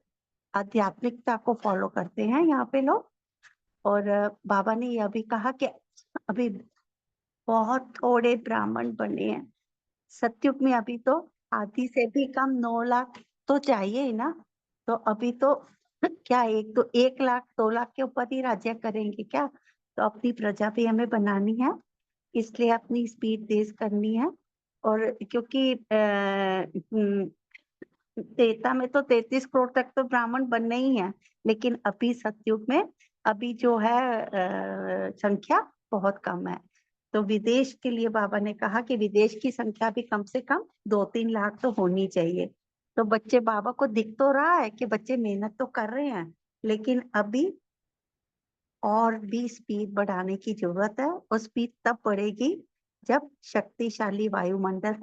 आध्यात्मिकता को फॉलो करते हैं यहाँ पे लोग। और बाबा ने यह भी कहा कि अभी बहुत थोड़े ब्राह्मण बने हैं सतयुग में। अभी तो आधी से भी कम 9 लाख तो चाहिए ही ना। तो अभी तो क्या 1 लाख 2 लाख के ऊपर ही राज्य करेंगे क्या? तो अपनी प्रजा भी हमें बनानी है, इसलिए अपनी स्पीड तेज करनी है। और क्योंकि त्रेता में तो 33 करोड़ तक तो ब्राह्मण बनने ही है, लेकिन अभी सतयुग में अभी जो है संख्या बहुत कम है। तो विदेश के लिए बाबा ने कहा कि विदेश की संख्या भी कम से कम 2-3 लाख तो होनी चाहिए। तो बच्चे, बाबा को दिख तो रहा है कि बच्चे मेहनत तो कर रहे हैं, लेकिन अभी और भी स्पीड बढ़ाने की जरूरत है। और स्पीड तब बढ़ेगी जब शक्तिशाली वायुमंडल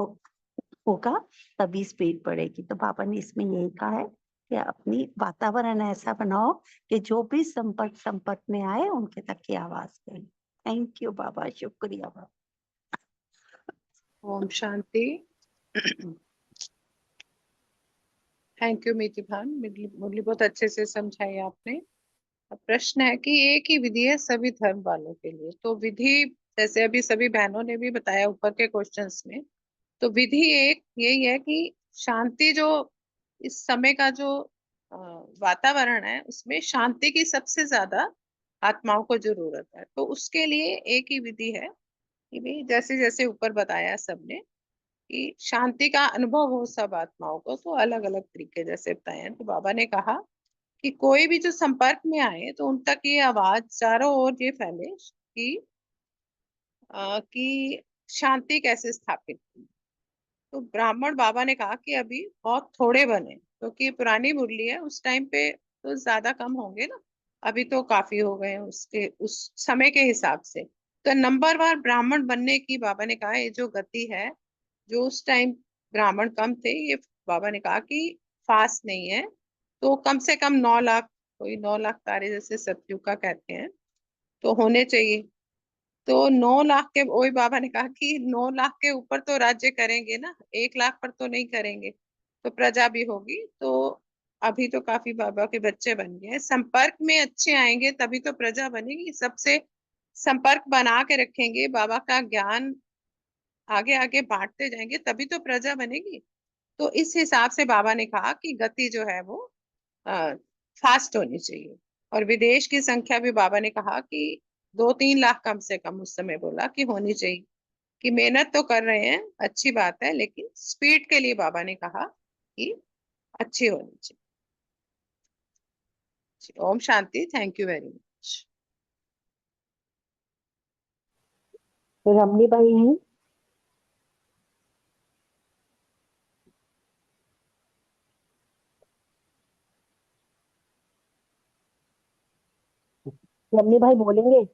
होगा, तभी स्पीड बढ़ेगी। तो बाबा ने इसमें यही कहा है कि अपनी वातावरण ऐसा बनाओ कि जो भी संपर्क में आए उनके तक की आवाज करें। थैंक यू बाबा, शुक्रिया बाबा। ओम शांति। थैंक यू मीठी बहन, मुरली बहुत अच्छे से समझाई आपने। अब प्रश्न है कि एक ही विधि है सभी धर्म वालों के लिए। तो विधि जैसे अभी सभी बहनों ने भी बताया ऊपर के क्वेश्चंस में, तो विधि एक यही है कि शांति, जो इस समय का जो वातावरण है उसमें शांति की सबसे ज्यादा आत्माओं को जरूरत है। तो उसके लिए एक ही विधि है कि भाई जैसे जैसे ऊपर बताया सबने कि शांति का अनुभव हो सब आत्माओं को, तो अलग अलग तरीके जैसे बताए हैं। तो बाबा ने कहा कि कोई भी जो संपर्क में आए तो उन तक ये आवाज चारों ओर ये फैले कि शांति कैसे स्थापित की। तो ब्राह्मण बाबा ने कहा कि अभी बहुत थोड़े बने, क्योंकि पुरानी मुरली है, उस टाइम पे तो ज्यादा कम होंगे ना, अभी तो काफी हो गए उसके उस समय के हिसाब से। तो नंबरवार ब्राह्मण बनने की बाबा ने कहा ये जो गति है, जो उस टाइम ब्राह्मण कम थे, ये बाबा ने कहा कि फास्ट नहीं है, तो कम से कम 9 लाख, कोई 9 लाख तारे जैसे सतयुग का कहते हैं, तो होने चाहिए। तो 9 लाख के, वही बाबा ने कहा कि 9 लाख के ऊपर तो राज्य करेंगे ना, 1 लाख पर तो नहीं करेंगे, तो प्रजा भी होगी। तो अभी तो काफी बाबा के बच्चे बन गए हैं, संपर्क में अच्छे आएंगे तभी तो प्रजा बनेगी। सबसे संपर्क बना के रखेंगे, बाबा का ज्ञान आगे आगे बांटते जाएंगे तभी तो प्रजा बनेगी। तो इस हिसाब से बाबा ने कहा कि गति जो है वो फास्ट होनी चाहिए। और विदेश की संख्या भी बाबा ने कहा कि 2-3 लाख कम से कम उस समय बोला कि होनी चाहिए, कि मेहनत तो कर रहे हैं, अच्छी बात है, लेकिन स्पीड के लिए बाबा ने कहा कि अच्छी होनी चाहिए। Om Shanti, thank you very much. रमनी भाई हैं? रमनी भाई बोलेंगे?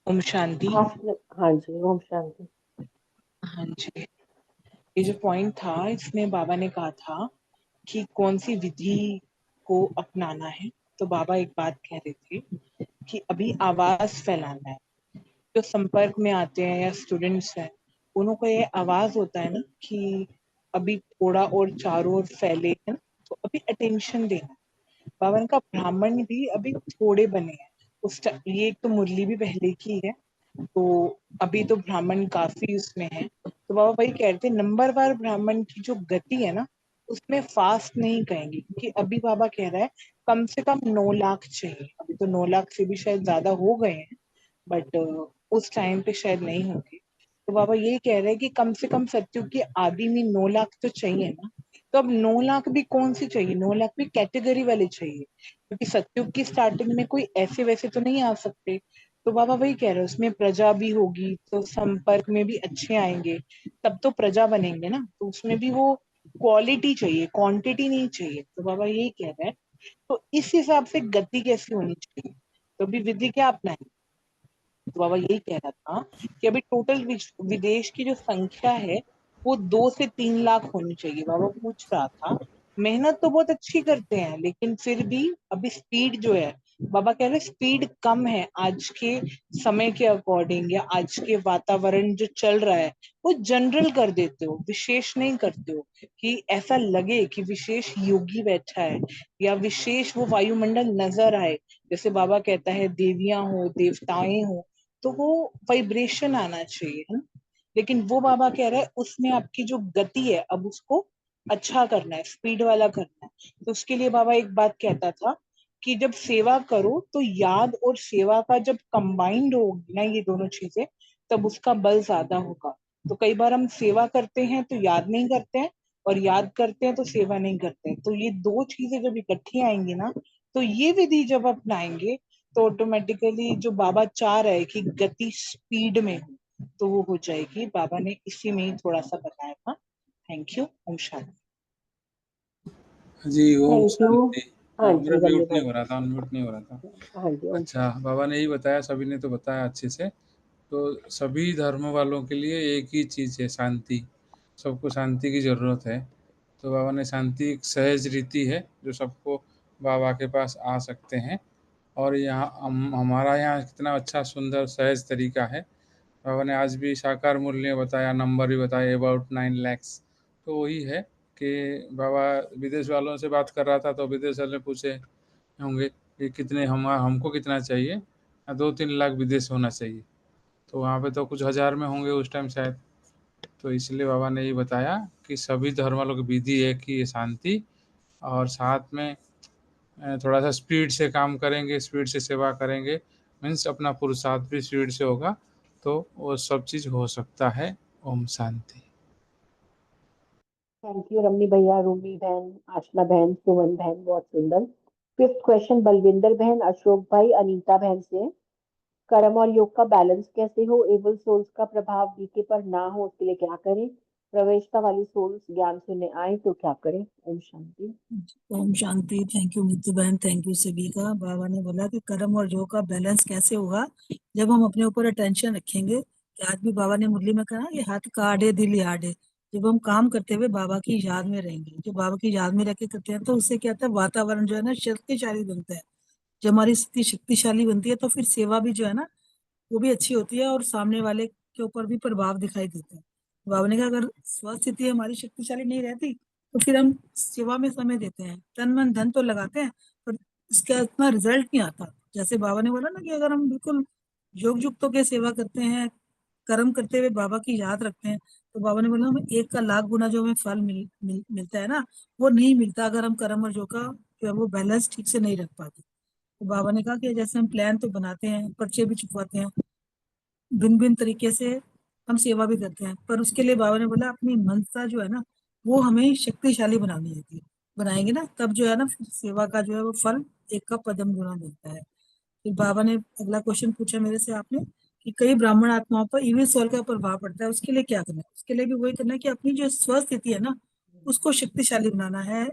ओम शांति। हाँ जी, ओम शांति। हाँ जी, ये जो पॉइंट था इसमें बाबा ने कहा था कि कौन सी विधि को अपनाना है। तो बाबा एक बात कह रहे थे कि अभी आवाज फैलाना है। जो संपर्क में आते हैं या स्टूडेंट्स हैं, उनको ये आवाज होता है ना कि अभी थोड़ा और चारों ओर फैले है, तो अभी अटेंशन देना। बाबा ने कहा ब्राह्मण भी अभी थोड़े बने हैं, ये एक तो मुरली भी पहले की है, तो अभी तो ब्राह्मण काफी उसमें है। तो बाबा भाई कहते हैं नंबर वार ब्राह्मण की जो गति है ना, उसमें फास्ट नहीं कहेंगे, क्योंकि अभी बाबा कह रहा है कम से कम 9 लाख चाहिए। अभी तो 9 लाख से भी शायद ज्यादा हो गए हैं, बट उस टाइम पे शायद नहीं होंगे। तो बाबा यही कह रहे हैं कि कम से कम सत्युग की आदि में 9 लाख तो चाहिए ना। तो अब 9 लाख भी कौन सी चाहिए, 9 लाख भी कैटेगरी वाले चाहिए, क्योंकि सत्युग की स्टार्टिंग में कोई ऐसे वैसे तो नहीं आ सकते। तो बाबा वही कह रहे हैं उसमें प्रजा भी होगी, तो संपर्क में भी अच्छे आएंगे, तब तो प्रजा बनेंगे ना। तो उसमें भी वो क्वालिटी चाहिए, क्वांटिटी नहीं चाहिए। तो बाबा यही कह रहे हैं। तो इस हिसाब से गति कैसी होनी चाहिए, तो भी विधि क्या अपनाएंगे। तो बाबा यही कह रहा था कि अभी टोटल विदेश की जो संख्या है वो 2 से 3 लाख होनी चाहिए। बाबा पूछ रहा था, मेहनत तो बहुत अच्छी करते हैं, लेकिन फिर भी अभी स्पीड जो है, बाबा कह रहे स्पीड कम है आज के समय के अकॉर्डिंग, या आज के वातावरण जो चल रहा है वो जनरल कर देते हो, विशेष नहीं करते हो, कि ऐसा लगे कि विशेष योगी बैठा है या विशेष वो वायुमंडल नजर आए। जैसे बाबा कहता है देवियां हो, देवताएं हो, तो वो वाइब्रेशन आना चाहिए, है ना। लेकिन वो बाबा कह रहा है उसमें आपकी जो गति है अब उसको अच्छा करना है, स्पीड वाला करना है। तो उसके लिए बाबा एक बात कहता था कि जब सेवा करो तो याद और सेवा का जब कंबाइंड होगी ना ये दोनों चीजें, तब उसका बल ज्यादा होगा। तो कई बार हम सेवा करते हैं तो याद नहीं करते हैं, और याद करते हैं तो सेवा नहीं करते हैं। तो ये दो चीजें जब इकट्ठी आएंगी ना, तो ये विधि जब अपनाएंगे तो ऑटोमेटिकली जो बाबा चाह रहे हैं कि गति स्पीड में हो, तो वो हो जाएगी। बाबा ने इसी में ही थोड़ा सा बताया था। Thank you. ओम शांति। जी ओम थैंक यू। शांति। हाँ मेरा जी, रमनी म्यूट नहीं भाई। हो रहा था, अनम्यूट नहीं हो रहा था। हाँ जी, ओम अच्छा, शांति। बाबा ने यही बताया, सभी ने तो बताया अच्छे से। तो सभी धर्म वालों के लिए एक ही चीज़ है, शांति। सबको शांति की ज़रूरत है। तो बाबा ने शांति एक सहज रीति है जो सबको बाबा के पास आ सकते हैं। और यहाँ हमारा यहाँ कितना अच्छा सुंदर सहज तरीका है। बाबा ने आज भी साकार मूल्य बताया, नंबर भी बताया, अबाउट 9 lakhs। तो वही है कि बाबा विदेश वालों से बात कर रहा था, तो विदेश वाले पूछे होंगे कि कितने हमको कितना चाहिए। 2-3 लाख विदेश होना चाहिए। तो वहाँ पे तो कुछ हज़ार में होंगे उस टाइम शायद। तो इसलिए बाबा ने ये बताया कि सभी धर्म वालों की विधि है कि ये शांति, और साथ में थोड़ा सा स्पीड से काम करेंगे, स्पीड से सेवा करेंगे, मीन्स अपना पुरुषार्थ भी स्पीड से होगा, तो वो सब चीज़ हो सकता है। ओम शांति। थैंक यू रमनी भैया, रूमी बहन, आशना बहन, सुमन बहन, बहुत सुंदर। 5th क्वेश्चन बलविंदर बहन, अशोक भाई, अनीता बहन से। कर्म और योग का बैलेंस कैसे हो, एबल सोल्स का प्रभाव बीके पर ना हो उसके लिए क्या करें, प्रवेशता वाली सोल्स ज्ञान सुनने आए तो क्या करें। ओम शांति। ओम शांति। थैंक यू मीतू बहन, थैंक यू सभी का। बाबा ने बोला कि कर्म और योग का बैलेंस कैसे होगा, जब हम अपने ऊपर अटेंशन रखेंगे कि आज भी बाबा ने मुरली में कहा कि हाथ काढ़े दिल याडे। जब हम काम करते हुए बाबा की याद में रहेंगे, जो बाबा की याद में रह के करते हैं, तो उससे क्या होता है, वातावरण जो है ना शक्तिशाली बनता है। जब हमारी स्थिति शक्तिशाली बनती है तो फिर सेवा भी जो है ना वो भी अच्छी होती है और सामने वाले के ऊपर भी प्रभाव दिखाई देता है। बाबा ने कहा अगर स्वस्थिति हमारी शक्तिशाली नहीं रहती तो फिर हम सेवा में समय देते हैं, तन मन धन तो लगाते हैं, पर इसका इतना रिजल्ट नहीं आता। जैसे बाबा ने बोला ना कि अगर हम बिल्कुल योग युक्तों के सेवा करते हैं, कर्म करते हुए बाबा की याद रखते हैं, तो बाबा ने बोला हमें 1 का लाख गुना जो हमें फल मिलता है ना, वो नहीं मिलता अगर हम कर्म और योग का जो है वो बैलेंस ठीक से नहीं रख पाते। तो बाबा ने कहा कि जैसे हम प्लान तो बनाते हैं, पर्चे भी छुपवाते हैं, भिन्न भिन्न तरीके से हम सेवा भी करते हैं, पर उसके लिए बाबा ने बोला अपनी मनसा जो है ना वो हमें शक्तिशाली बनानी होती है। बनाएंगे ना तब जो है ना फिर सेवा का जो है वो फल 1 का पदम गुना मिलता है। फिर बाबा ने अगला क्वेश्चन पूछा मेरे से आपने कि कई ब्राह्मण आत्माओं पर इविल सोल का प्रभाव पड़ता है, उसके लिए क्या करना है? उसके लिए भी वही करना है कि अपनी जो स्वस्थिति है ना उसको शक्तिशाली बनाना है।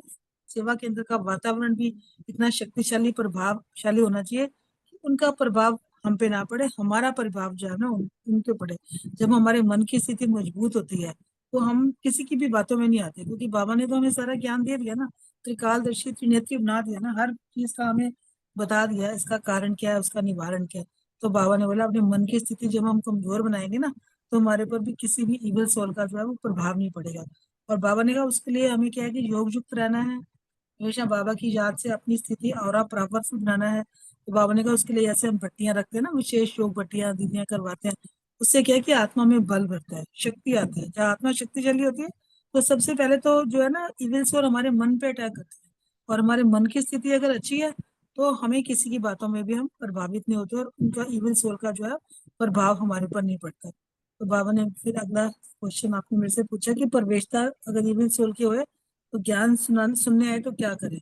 सेवा केंद्र का वातावरण भी इतना शक्तिशाली प्रभावशाली होना चाहिए कि उनका प्रभाव हम पे ना पड़े, हमारा प्रभाव जो है ना उनके पड़े। जब हमारे मन की स्थिति मजबूत होती है तो हम किसी की भी बातों में नहीं आते, क्योंकि बाबा ने तो हमें सारा ज्ञान दे दिया ना, त्रिकालदर्शी त्रिनेत्री बना दिया ना, हर चीज का हमें बता दिया है, इसका कारण क्या है, उसका निवारण क्या है। तो बाबा ने बोला अपने मन की स्थिति जब हम कमजोर बनाएंगे ना तो हमारे पर भी किसी भी इविल सोल का जो है वो प्रभाव नहीं पड़ेगा। और बाबा ने कहा उसके लिए हमें क्या है कि योग युक्त रहना है, हमेशा बाबा की याद से अपनी स्थिति और पावरफुल बनाना है। तो बाबा ने कहा उसके लिए ऐसे हम पट्टियां रखते हैं ना, विशेष योग पट्टियां दीदियां करवाते हैं, उससे क्या है कि आत्मा में बल बढ़ता है, शक्ति आती है। जहाँ आत्मा शक्तिशाली होती है तो सबसे पहले तो जो है ना इविल सोल हमारे मन पे अटैक करते हैं, और हमारे मन की स्थिति अगर अच्छी है तो हमें किसी की बातों में भी हम प्रभावित नहीं होते और उनका इविल सोल का जो है प्रभाव हमारे पर नहीं पड़ता। तो बाबा ने फिर अगला क्वेश्चन आपने मेरे से पूछा कि प्रवेशता अगर इविल सोल की होए तो ज्ञान सुनने आए तो क्या करें?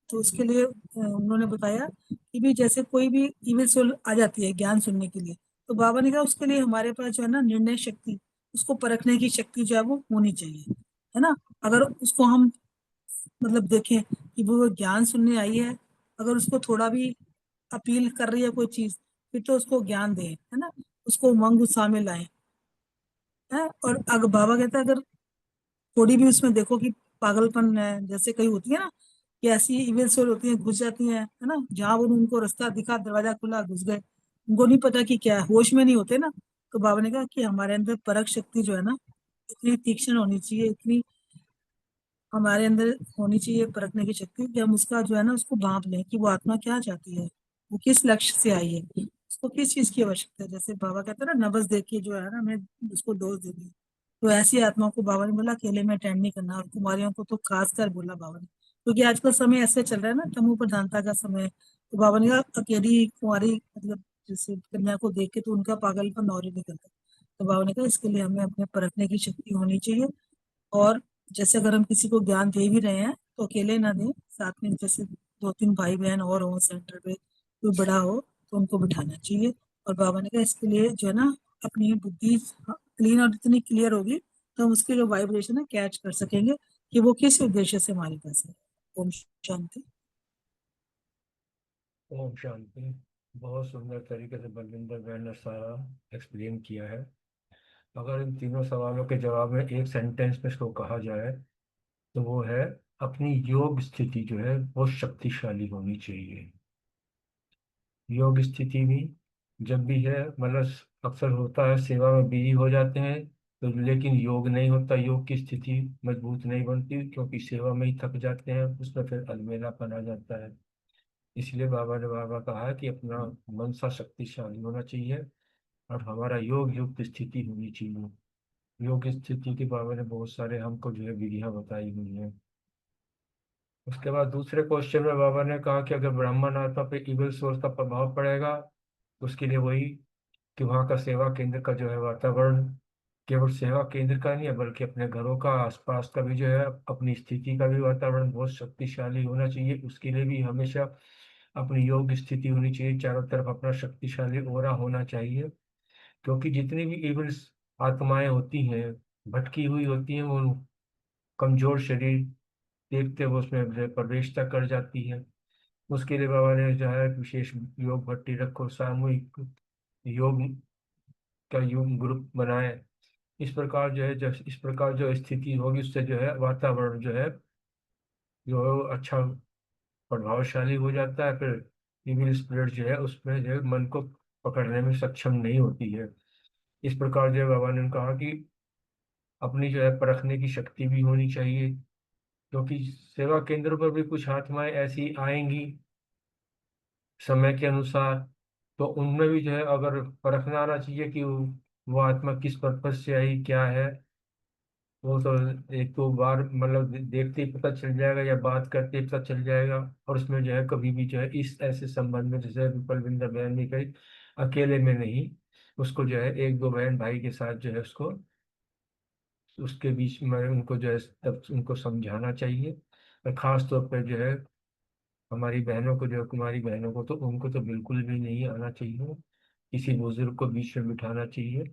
तो उसके लिए उन्होंने बताया कि भी जैसे कोई भी इविल सोल आ जाती है ज्ञान सुनने के लिए, तो बाबा ने कहा उसके लिए हमारे पास जो है ना निर्णय शक्ति, उसको परखने की शक्ति जो है वो होनी चाहिए, है ना। अगर उसको हम मतलब देखें कि वो ज्ञान सुनने आई है, अगर उसको थोड़ा भी अपील कर रही है कोई चीज, फिर तो उसको ज्ञान दें, है ना, उसको उमंग उत्साह में लाएं, है। और अगर बाबा कहता है अगर थोड़ी भी उसमें देखो कि पागलपन है, जैसे कई होती है ना कि ऐसी इविल सोल होती है घुस जाती है ना, जहाँ वो उनको रास्ता दिखा, दरवाजा खुला, घुस गए, उनको नहीं पता कि क्या है, होश में नहीं होते ना। तो बाबा ने कहा कि हमारे अंदर परख शक्ति जो है ना इतनी तीक्ष्ण होनी चाहिए, इतनी हमारे अंदर होनी चाहिए परखने की शक्ति कि हम उसका जो है ना उसको भांप लें कि वो आत्मा क्या चाहती है, वो किस लक्ष्य से आई है, उसको किस चीज की आवश्यकता है। जैसे बाबा कहते हैं ना नब्ज देख के जो है ना हमें उसको डोज दे दी, तो ऐसी आत्मा को बाबा ने बोला अकेले में अटेंड नहीं करना, और कुमारियों को तो खास कर बोला बाबा ने, क्योंकि आजकल समय ऐसे चल रहा है ना तमु प्रधानता का समय है। तो बाबा ने कहा अकेली कुमारी मतलब जैसे कन्या को देख के तो उनका पागलपन और ही निकलता है। तो बाबा ने कहा इसके लिए हमें अपने परखने की शक्ति होनी चाहिए, और जैसे अगर हम किसी को ज्ञान दे भी रहे हैं तो अकेले ना दें, साथ में जैसे 2-3 भाई बहन और हो सेंटर पे, कोई बड़ा हो तो उनको बिठाना चाहिए। और बाबा ने कहा इसके लिए जो है ना अपनी बुद्धि क्लीन और इतनी क्लियर होगी तो हम उसकी जो वाइब्रेशन है कैच कर सकेंगे कि वो किस उद्देश्य से हमारे पास है। ओम शांति। ओम शांति। बहुत सुंदर तरीके से बलविंदर बहन ने सारा एक्सप्लेन किया है। अगर इन तीनों सवालों के जवाब में एक सेंटेंस में इसको कहा जाए तो वो है अपनी योग स्थिति जो है वो शक्तिशाली होनी चाहिए। योग स्थिति में जब भी है मतलब अक्सर होता है सेवा में बिजी हो जाते हैं तो, लेकिन योग नहीं होता, योग की स्थिति मजबूत नहीं बनती क्योंकि सेवा में ही थक जाते हैं, उसमें फिर अलमेलापन आ जाता है। इसलिए बाबा ने बाबा कहा है कि अपना मनसा शक्तिशाली होना चाहिए और हमारा योग युक्त स्थिति होनी चाहिए। योग स्थिति के बाबा ने बहुत सारे हमको जो है विधियां बताई हुई हैं। उसके बाद दूसरे क्वेश्चन में बाबा ने कहा कि अगर ब्राह्मण आत्मा पे इविल सोर्स का प्रभाव पड़ेगा तो उसके लिए वही कि वहाँ का सेवा केंद्र का जो है वातावरण केवल सेवा केंद्र का नहीं है बल्कि अपने घरों का आसपास का भी जो है अपनी स्थिति का भी वातावरण बहुत शक्तिशाली होना चाहिए। उसके लिए भी हमेशा अपनी योग स्थिति होनी चाहिए, चारों तरफ अपना शक्तिशाली ओरा होना चाहिए, क्योंकि जितनी भी इविल आत्माएं होती हैं भटकी हुई होती हैं वो कमजोर शरीर देखते वो उसमें प्रवेशता कर जाती है। उसके लिए बाबा ने जो है विशेष योग भट्टी रखो, सामूहिक योग का यूं ग्रुप बनाए। इस प्रकार जो है, जब इस प्रकार जो स्थिति होगी उससे जो है वातावरण जो है जो अच्छा प्रभावशाली हो जाता है। फिर इविल स्पिरिट जो है उसमें जो है मन को पकड़ने में सक्षम नहीं होती है। इस प्रकार जो है बाबा ने कहा कि अपनी जो है परखने की शक्ति भी होनी चाहिए, क्योंकि सेवा केंद्र पर भी कुछ आत्माएं ऐसी आएंगी समय के अनुसार, तो उनमें भी जो है अगर परखना आना चाहिए कि वो आत्मा किस पर्पज से आई, क्या है। वो तो एक दो बार मतलब देखते ही पता चल जाएगा या बात करते ही पता चल जाएगा। और उसमें जो है कभी भी जो है इस ऐसे संबंध में, जैसे बलविंदर बहन ने कही, अकेले में नहीं, उसको जो है एक दो बहन भाई के साथ जो है उसको उसके बीच में उनको जो है तब उनको समझाना चाहिए। और खास तौर पर जो है हमारी बहनों को, जो है कुमारी बहनों को, तो उनको तो बिल्कुल भी नहीं आना चाहिए। किसी बुजुर्ग को बीच में बिठाना चाहिए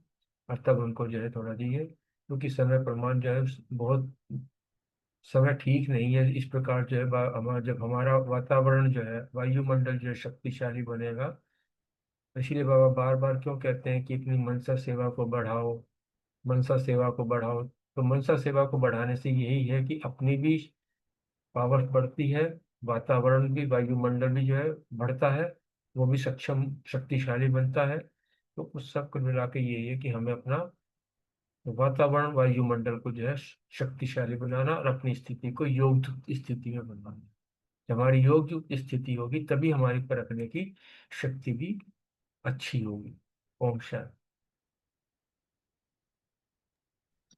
और तब उनको जो है थोड़ा चाहिए, क्योंकि समय प्रमाण जो है बहुत समय ठीक नहीं है। इस प्रकार जो है हमारा जब हमारा वातावरण जो है वायुमंडल जो है शक्तिशाली बनेगा, इसीलिए बाबा बार बार क्यों कहते हैं कि अपनी मनसा सेवा को बढ़ाओ, मनसा सेवा को बढ़ाओ। तो मनसा सेवा को बढ़ाने से यही है कि अपनी भी पावर बढ़ती है, वातावरण भी, वायुमंडल भी जो है बढ़ता है, वो भी सक्षम शक्तिशाली बनता है। तो उस सब को मिला के यही है कि हमें अपना वातावरण वायुमंडल को जो है शक्तिशाली बनाना और अपनी स्थिति को योग स्थिति में बनाना। जब हमारी योग स्थिति होगी तभी हमारी परखने की शक्ति भी अच्छी होगी। ओम शांति।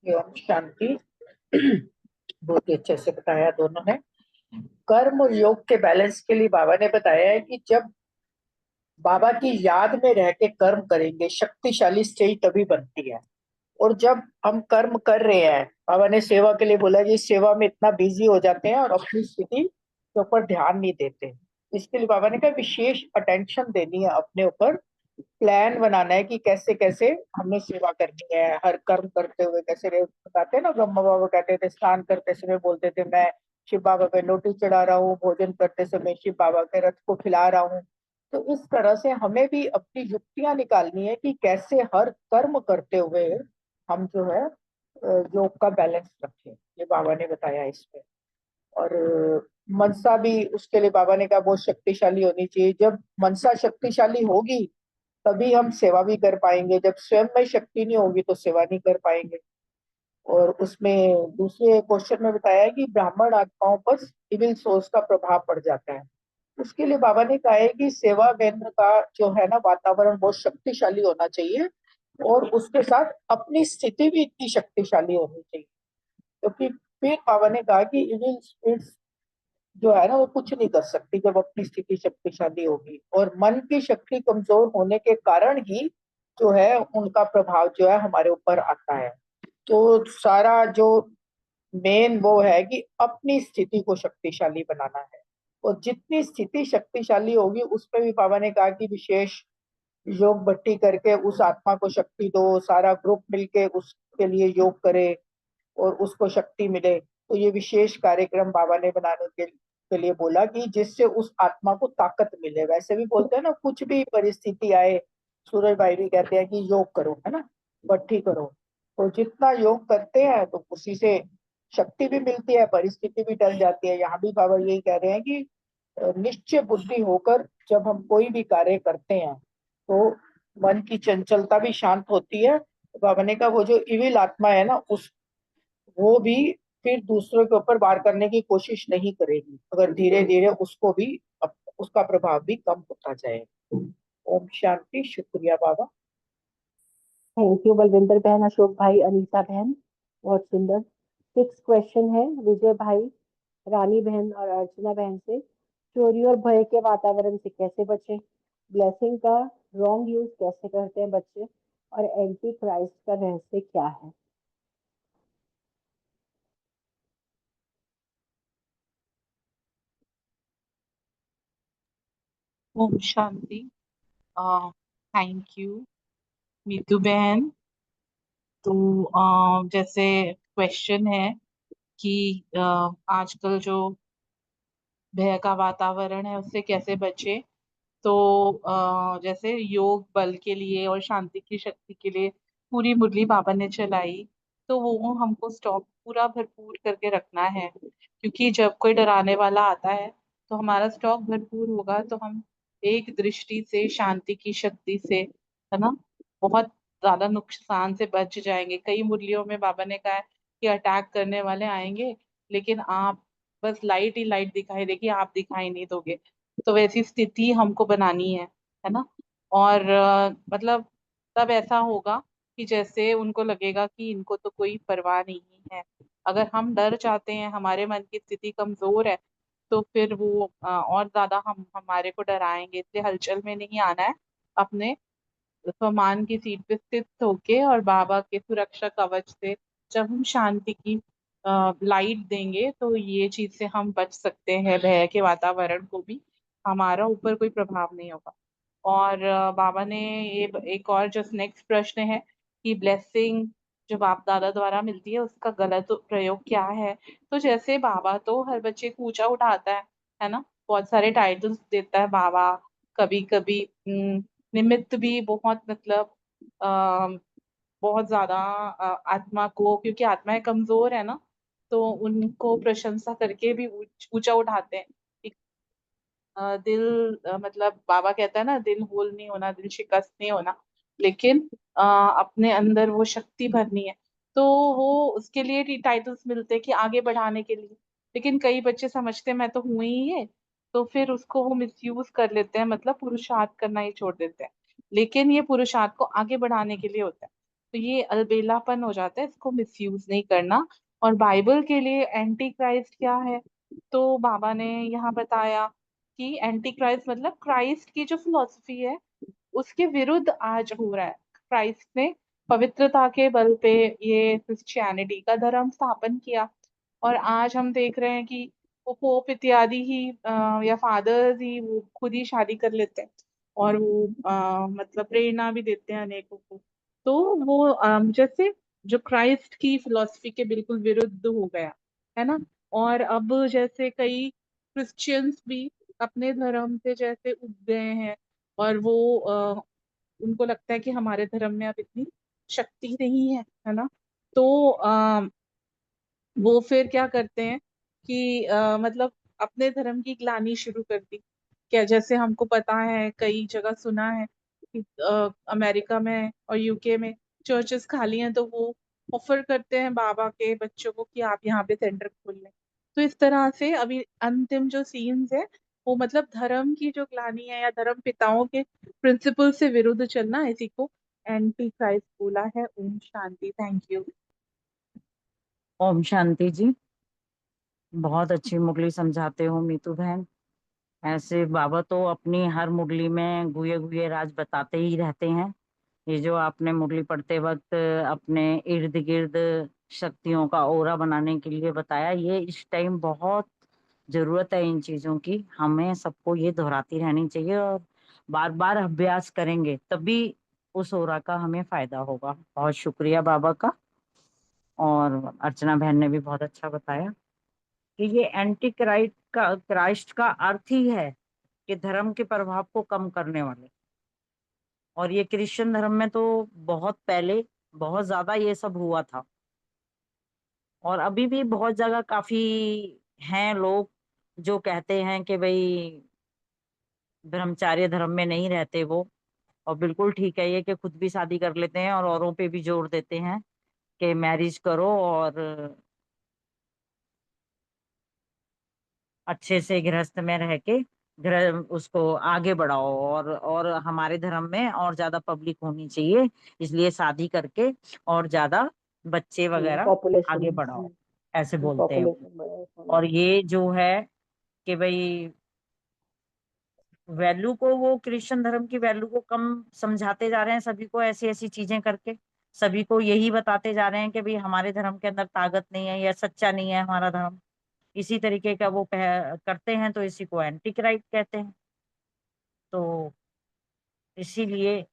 ओम शांति। बहुत ही अच्छे से बताया दोनों ने। कर्म और योग के बैलेंस के लिए बाबा ने बताया है कि जब बाबा की याद में रह के कर्म करेंगे, शक्तिशाली स्टेज तभी बनती है। और जब हम कर्म कर रहे हैं, बाबा ने सेवा के लिए बोला कि सेवा में इतना बिजी हो जाते हैं और अपनी स्थिति के ऊपर ध्यान नहीं देते। इसके लिए बाबा ने कहा विशेष अटेंशन देनी है, अपने ऊपर प्लान बनाना है कि कैसे कैसे हमें सेवा करनी है। हर कर्म करते हुए कैसे बताते हैं ना, ब्रह्मा बाबा कहते थे स्नान करते समय बोलते थे मैं शिव बाबा पे लोटी चढ़ा रहा हूँ, भोजन करते समय शिव बाबा के रथ को खिला रहा हूँ। तो इस तरह से हमें भी अपनी युक्तियां निकालनी है कि कैसे हर कर्म करते हुए हम जो है योग का बैलेंस रखें। ये बाबा ने बताया इसमें। और मनसा भी उसके लिए बाबा ने कहा बहुत शक्तिशाली होनी चाहिए। जब मनसा शक्तिशाली होगी तभी हम सेवा भी कर पाएंगे। जब स्वयं में शक्ति नहीं होगी तो सेवा नहीं कर पाएंगे। और उसमें दूसरे क्वेश्चन में बताया है कि ब्राह्मण आत्माओं पर इविल सोल्स का प्रभाव पड़ जाता है। उसके लिए बाबा ने कहा है कि सेवा केंद्र का जो है ना वातावरण बहुत शक्तिशाली होना चाहिए, और उसके साथ अपनी स्थिति भी इतनी शक्तिशाली होनी चाहिए। क्योंकि फिर बाबा ने कहा कि इविल स्पिरिट्स जो है ना वो कुछ नहीं कर सकती जब अपनी स्थिति शक्तिशाली होगी। और मन की शक्ति कमजोर होने के कारण ही जो है उनका प्रभाव जो है हमारे ऊपर आता है। तो सारा जो मेन वो है कि अपनी स्थिति को शक्तिशाली बनाना है। और जितनी स्थिति शक्तिशाली होगी उसमें भी बाबा ने कहा कि विशेष योग भट्टी करके उस आत्मा को शक्ति दो, सारा ग्रुप मिलके उसके लिए योग करे और उसको शक्ति मिले। तो ये विशेष कार्यक्रम बाबा ने बनाने के लिए बोला कि जिससे उस आत्मा को ताकत मिले। वैसे भी बोलते हैं ना, कुछ भी परिस्थिति आए, सूरज भाई भी कहते हैं कि योग करो, है ना, भट्टी करो। तो जितना योग करते हैं तो उसी से शक्ति भी मिलती है, परिस्थिति भी टल जाती है। यहाँ भी बाबा यही कह रहे हैं कि निश्चय बुद्धि होकर जब हम कोई भी कार्य करते हैं तो मन की चंचलता भी शांत होती है। तो बाबा ने कहा वो जो इविल आत्मा है ना उस वो भी फिर दूसरों के ऊपर वार करने की कोशिश नहीं करेगी, अगर धीरे धीरे उसको भी उसका प्रभाव भी कम होता जाएगा। ओम शांति। शुक्रिया बाबा। थैंक यू बलविंदर बहन, अशोक भाई, अनीता बहन, बहुत सुंदर। 6 क्वेश्चन है विजय भाई, रानी बहन और अर्चना बहन से। चोरी और भय के वातावरण से कैसे बचें? ब्लेसिंग का रॉन्ग यूज कैसे करते हैं बच्चे? और एंटी क्राइस्ट का रहस्य क्या है? ओम शांति। थैंक यू मीतू बहन। तो जैसे क्वेश्चन है कि आजकल जो भय का वातावरण है उससे कैसे बचे, तो जैसे योग बल के लिए और शांति की शक्ति के लिए पूरी मुरली बाबा ने चलाई, तो वो हमको स्टॉक पूरा भरपूर करके रखना है, क्योंकि जब कोई डराने वाला आता है तो हमारा स्टॉक भरपूर होगा, तो हम एक दृष्टि से शांति की शक्ति से, है ना, बहुत ज्यादा नुकसान से बच जाएंगे। कई मुरलियों में बाबा ने कहा है कि अटैक करने वाले आएंगे, लेकिन आप बस लाइट ही लाइट दिखाई देगी, आप दिखाई नहीं दोगे। तो वैसी स्थिति हमको बनानी है ना। और मतलब तब ऐसा होगा कि जैसे उनको लगेगा कि इनको तो कोई परवाह नहीं है। अगर हम डर जाते हैं, हमारे मन की स्थिति कमजोर है, तो फिर वो और ज्यादा हम हमारे को डराएंगे। इसलिए हलचल में नहीं आना है, अपने सम्मान की सीट पे स्थित होके और बाबा के सुरक्षा कवच से जब हम शांति की लाइट देंगे, तो ये चीज से हम बच सकते हैं, भय के वातावरण को भी हमारा ऊपर कोई प्रभाव नहीं होगा। और बाबा ने ये एक और जो नेक्स्ट प्रश्न है कि ब्लेसिंग जो बाप दादा द्वारा मिलती है उसका गलत प्रयोग क्या है। तो जैसे बाबा तो हर बच्चे को ऊंचा उठाता है ना, बहुत सारे टाइटल्स देता है बाबा। कभी कभी निमित्त भी बहुत, मतलब बहुत ज्यादा आत्मा को, क्योंकि आत्माएं कमजोर है ना, तो उनको प्रशंसा करके भी ऊंचा उठाते हैं। दिल मतलब बाबा कहता है ना, दिल होल नहीं होना, दिल शिकस्त नहीं होना, लेकिन अपने अंदर वो शक्ति भरनी है। तो वो उसके लिए टाइटल्स मिलते हैं कि आगे बढ़ाने के लिए। लेकिन कई बच्चे समझते हैं मैं तो हुई ही है, तो फिर उसको वो मिसयूज कर लेते हैं, मतलब पुरुषार्थ करना ही छोड़ देते हैं। लेकिन ये पुरुषार्थ को आगे बढ़ाने के लिए होता है, तो ये अलबेलापन हो जाता है, इसको मिसयूज नहीं करना। और बाइबल के लिए एंटी क्राइस्ट क्या है, तो बाबा ने यहाँ बताया कि एंटी क्राइस्ट मतलब क्राइस्ट की जो फिलॉसफी है उसके विरुद्ध आज हो रहा है। क्राइस्ट ने पवित्रता के बल पे ये क्रिश्चियनिटी का धर्म स्थापन किया, और आज हम देख रहे हैं कि वो पोप इत्यादि ही या फादर्स ही वो खुद ही शादी कर लेते हैं, और वो मतलब प्रेरणा भी देते हैं अनेकों को। तो वो जैसे जो क्राइस्ट की फिलॉसफी के बिल्कुल विरुद्ध हो गया, है ना। और अब जैसे कई क्रिश्चियंस भी अपने धर्म से जैसे उब गए हैं, और वो उनको लगता है कि हमारे धर्म में अब इतनी शक्ति नहीं है ना। तो वो फिर क्या करते हैं कि मतलब अपने धर्म की ग्लानि शुरू कर दी। क्या जैसे हमको पता है, कई जगह सुना है कि अमेरिका में और यूके में चर्चेस खाली हैं, तो वो ऑफर करते हैं बाबा के बच्चों को कि आप यहाँ पे सेंटर खोल लें। तो इस तरह से अभी अंतिम जो सीन्स है, वो मतलब धर्म की जो ग्लानि है या धर्म पिताओं के प्रिंसिपल से विरुद्ध चलना, इसी को एंटी क्राइस्ट बोला है। ओम शांति। Thank you. ओम शांति जी, बहुत अच्छी मुरली समझाते हो मीतू बहन। ऐसे बाबा तो अपनी हर मुरली में गुये गुये राज बताते ही रहते हैं। ये जो आपने मुरली पढ़ते वक्त अपने इर्द गिर्द शक्तियों का ओरा बनाने के लिए बताया, ये इस टाइम बहुत जरूरत है इन चीजों की। हमें सबको ये दोहराती रहनी चाहिए, और बार बार अभ्यास करेंगे तभी उस ओरा का हमें फायदा होगा। बहुत शुक्रिया बाबा का। और अर्चना बहन ने भी बहुत अच्छा बताया कि ये एंटी क्राइस्ट का अर्थ ही है कि धर्म के प्रभाव को कम करने वाले। और ये क्रिश्चियन धर्म में तो बहुत पहले बहुत ज्यादा ये सब हुआ था, और अभी भी बहुत जगह काफी हैं लोग जो कहते हैं कि भाई ब्रह्मचार्य धर्म में नहीं रहते वो। और बिल्कुल ठीक है ये कि खुद भी शादी कर लेते हैं और औरों पे भी जोर देते हैं कि मैरिज करो और अच्छे से गृहस्थ में रह के गृह उसको आगे बढ़ाओ। और हमारे धर्म में और ज्यादा पब्लिक होनी चाहिए, इसलिए शादी करके और ज्यादा बच्चे वगैरह आगे बढ़ाओ, ऐसे बोलते हैं वो। पॉपुलेशन और ये जो है कि भाई वैल्यू को, वो क्रिश्चियन धर्म की वैल्यू को कम समझाते जा रहे हैं सभी को, ऐसी ऐसी चीजें करके सभी को यही बताते जा रहे हैं कि भाई हमारे धर्म के अंदर ताकत नहीं है या सच्चा नहीं है हमारा धर्म। इसी तरीके का वो करते हैं, तो इसी को एंटी क्राइस्ट कहते हैं। तो इसीलिए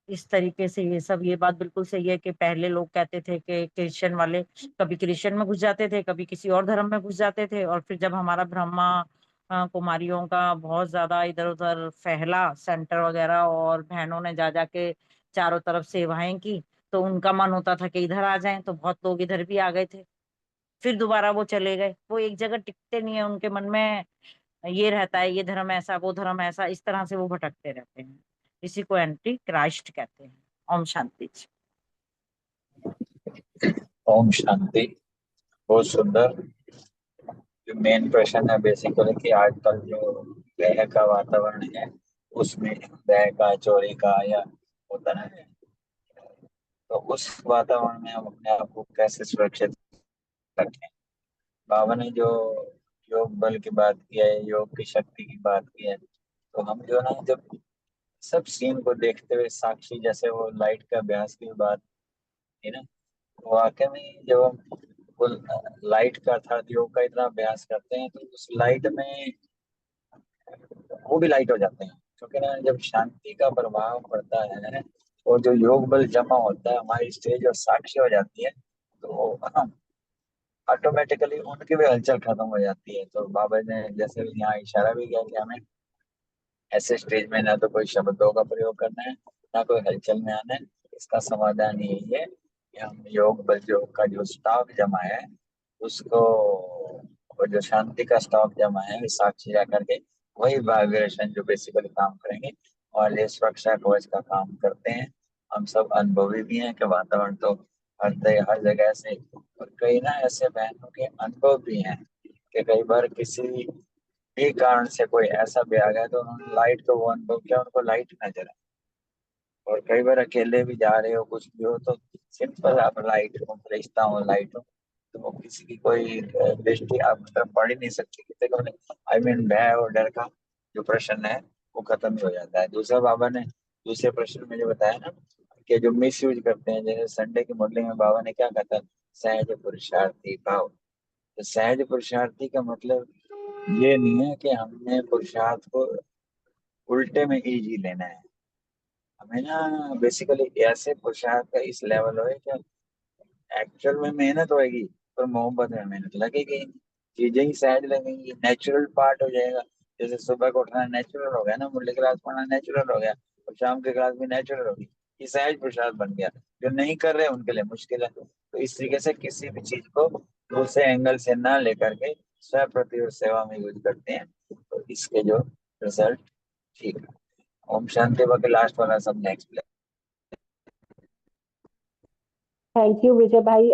इस तरीके से ये सब, ये बात बिल्कुल सही है कि पहले लोग कहते थे कि क्रिश्चियन वाले कभी क्रिश्चियन में घुस जाते थे, कभी किसी और धर्म में घुस जाते थे, और फिर जब हमारा ब्रह्मा कुमारियों का बहुत ज्यादा इधर उधर फैला सेंटर वगैरह, और बहनों ने जा जाके चारों तरफ सेवाएं की, तो उनका मन होता था कि इधर आ जाएं, तो बहुत लोग इधर भी आ गए थे। फिर दोबारा वो चले गए, वो एक जगह टिकते नहीं है, उनके मन में ये रहता है, ये धर्म ऐसा वो धर्म ऐसा, इस तरह से वो भटकते रहते हैं। इसी को एंटी क्राइस्ट कहते हैं। ओम शांति जी। ओम शांति। बहुत सुंदर। जो मेन प्रश्न है बेसिकली कि आजकल जो ग्रह का वातावरण है उसमें ग्रह का, चोरी का या होता ना है, तो उस वातावरण में हम अपने आप को कैसे सुरक्षित रखें। बाबा ने जो योग बल की बात की है, योग की शक्ति की बात की है, तो हम जो ना जब सब सीन को देखते हुए साक्षी, जैसे वो लाइट का अभ्यास की बात है ना, तो वाकई में जब हम वो लाइट का अर्थात योग का इतना अभ्यास करते हैं तो उस लाइट में वो भी लाइट हो जाते हैं, क्योंकि ना जब शांति का प्रभाव पड़ता है और जो योग बल जमा होता है, हमारी स्टेज और साक्षी हो जाती है, तो ऑटोमेटिकली उनकी भी हलचल खत्म हो जाती है। तो बाबा ने जैसे यहाँ इशारा भी किया कि हमें ऐसे स्टेज में ना तो कोई शब्दों का प्रयोग करना है, ना कोई हलचल में आना है। इसका समाधान यही है कि हम योग बल योग का जो स्टॉक जमा है उसको, और जो शांति का स्टॉक जमा है साक्षी जा करके वही वाइब्रेशन जो बेसिकली काम करेंगे, और ये सुरक्षा कवच का काम करते हैं। हम सब अनुभवी भी हैं कि वातावरण तो हर जगह से, और कई ना ऐसे बहनों के अनुभव भी हैं कि कई बार किसी भी कारण से कोई ऐसा भी आ गया तो उन्होंने लाइट को वो अनुभव किया, उनको लाइट नजर आई। और कई बार अकेले भी जा रहे हो, कुछ भी हो, तो सिंपल आप लाइट हो, फरिश्ता हो, लाइट हो, तो वो किसी की कोई दृष्टि आप तरफ पड़ ही नहीं सकती। आई मीन भय और डर का जो प्रश्न है वो खत्म ही हो जाता है। दूसरा बाबा ने दूसरे प्रश्न में जो बताया ना कि जो मिस यूज करते हैं, जैसे संडे की मुरली में बाबा ने क्या कहा था, सहज पुरुषार्थी भाव। तो सहज पुरुषार्थी का मतलब ये नहीं है कि हमने पुरुषार्थ को उल्टे में इजी लेना है। हमें ना बेसिकली ऐसे पुरुषार्थ का इस लेवल हो कि एक्चुअल में मेहनत होएगी पर मोहब्बत में मेहनत लगेगी, चीजें ही सहज लगेंगी, नेचुरल पार्ट हो जाएगा। जैसे सुबह को उठना नेचुरल हो गया ना, मुरली क्लास पढ़ना नेचुरल हो गया, और शाम की क्लास भी नेचुरल होगी, ये सहज पुरुषार्थ बन गया। जो नहीं कर रहे उनके लिए मुश्किल है। तो इस तरीके से किसी भी चीज को दूसरे एंगल से ना लेकर के स्व प्रति और सेवा में यूज करते हैं, तो इसके जो रिजल्ट ठीक है। ओम शांति। बाकी लास्ट वाला सब नेक्स्ट। थैंक यू विजय भाई,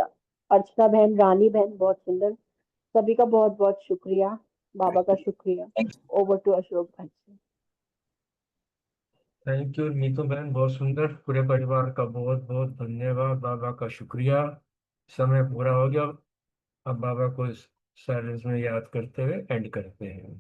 अर्चना बहन, रानी बहन, बहुत सुंदर। सभी का बहुत बहुत शुक्रिया, बाबा का शुक्रिया। ओवर टू अशोक भाई। थैंक यू नीतू बहन, बहुत सुंदर। पूरे परिवार का बहुत बहुत धन्यवाद, बाबा का शुक्रिया। समय पूरा हो गया, अब बाबा को साइलेंस में याद करते हुए एंड करते हैं।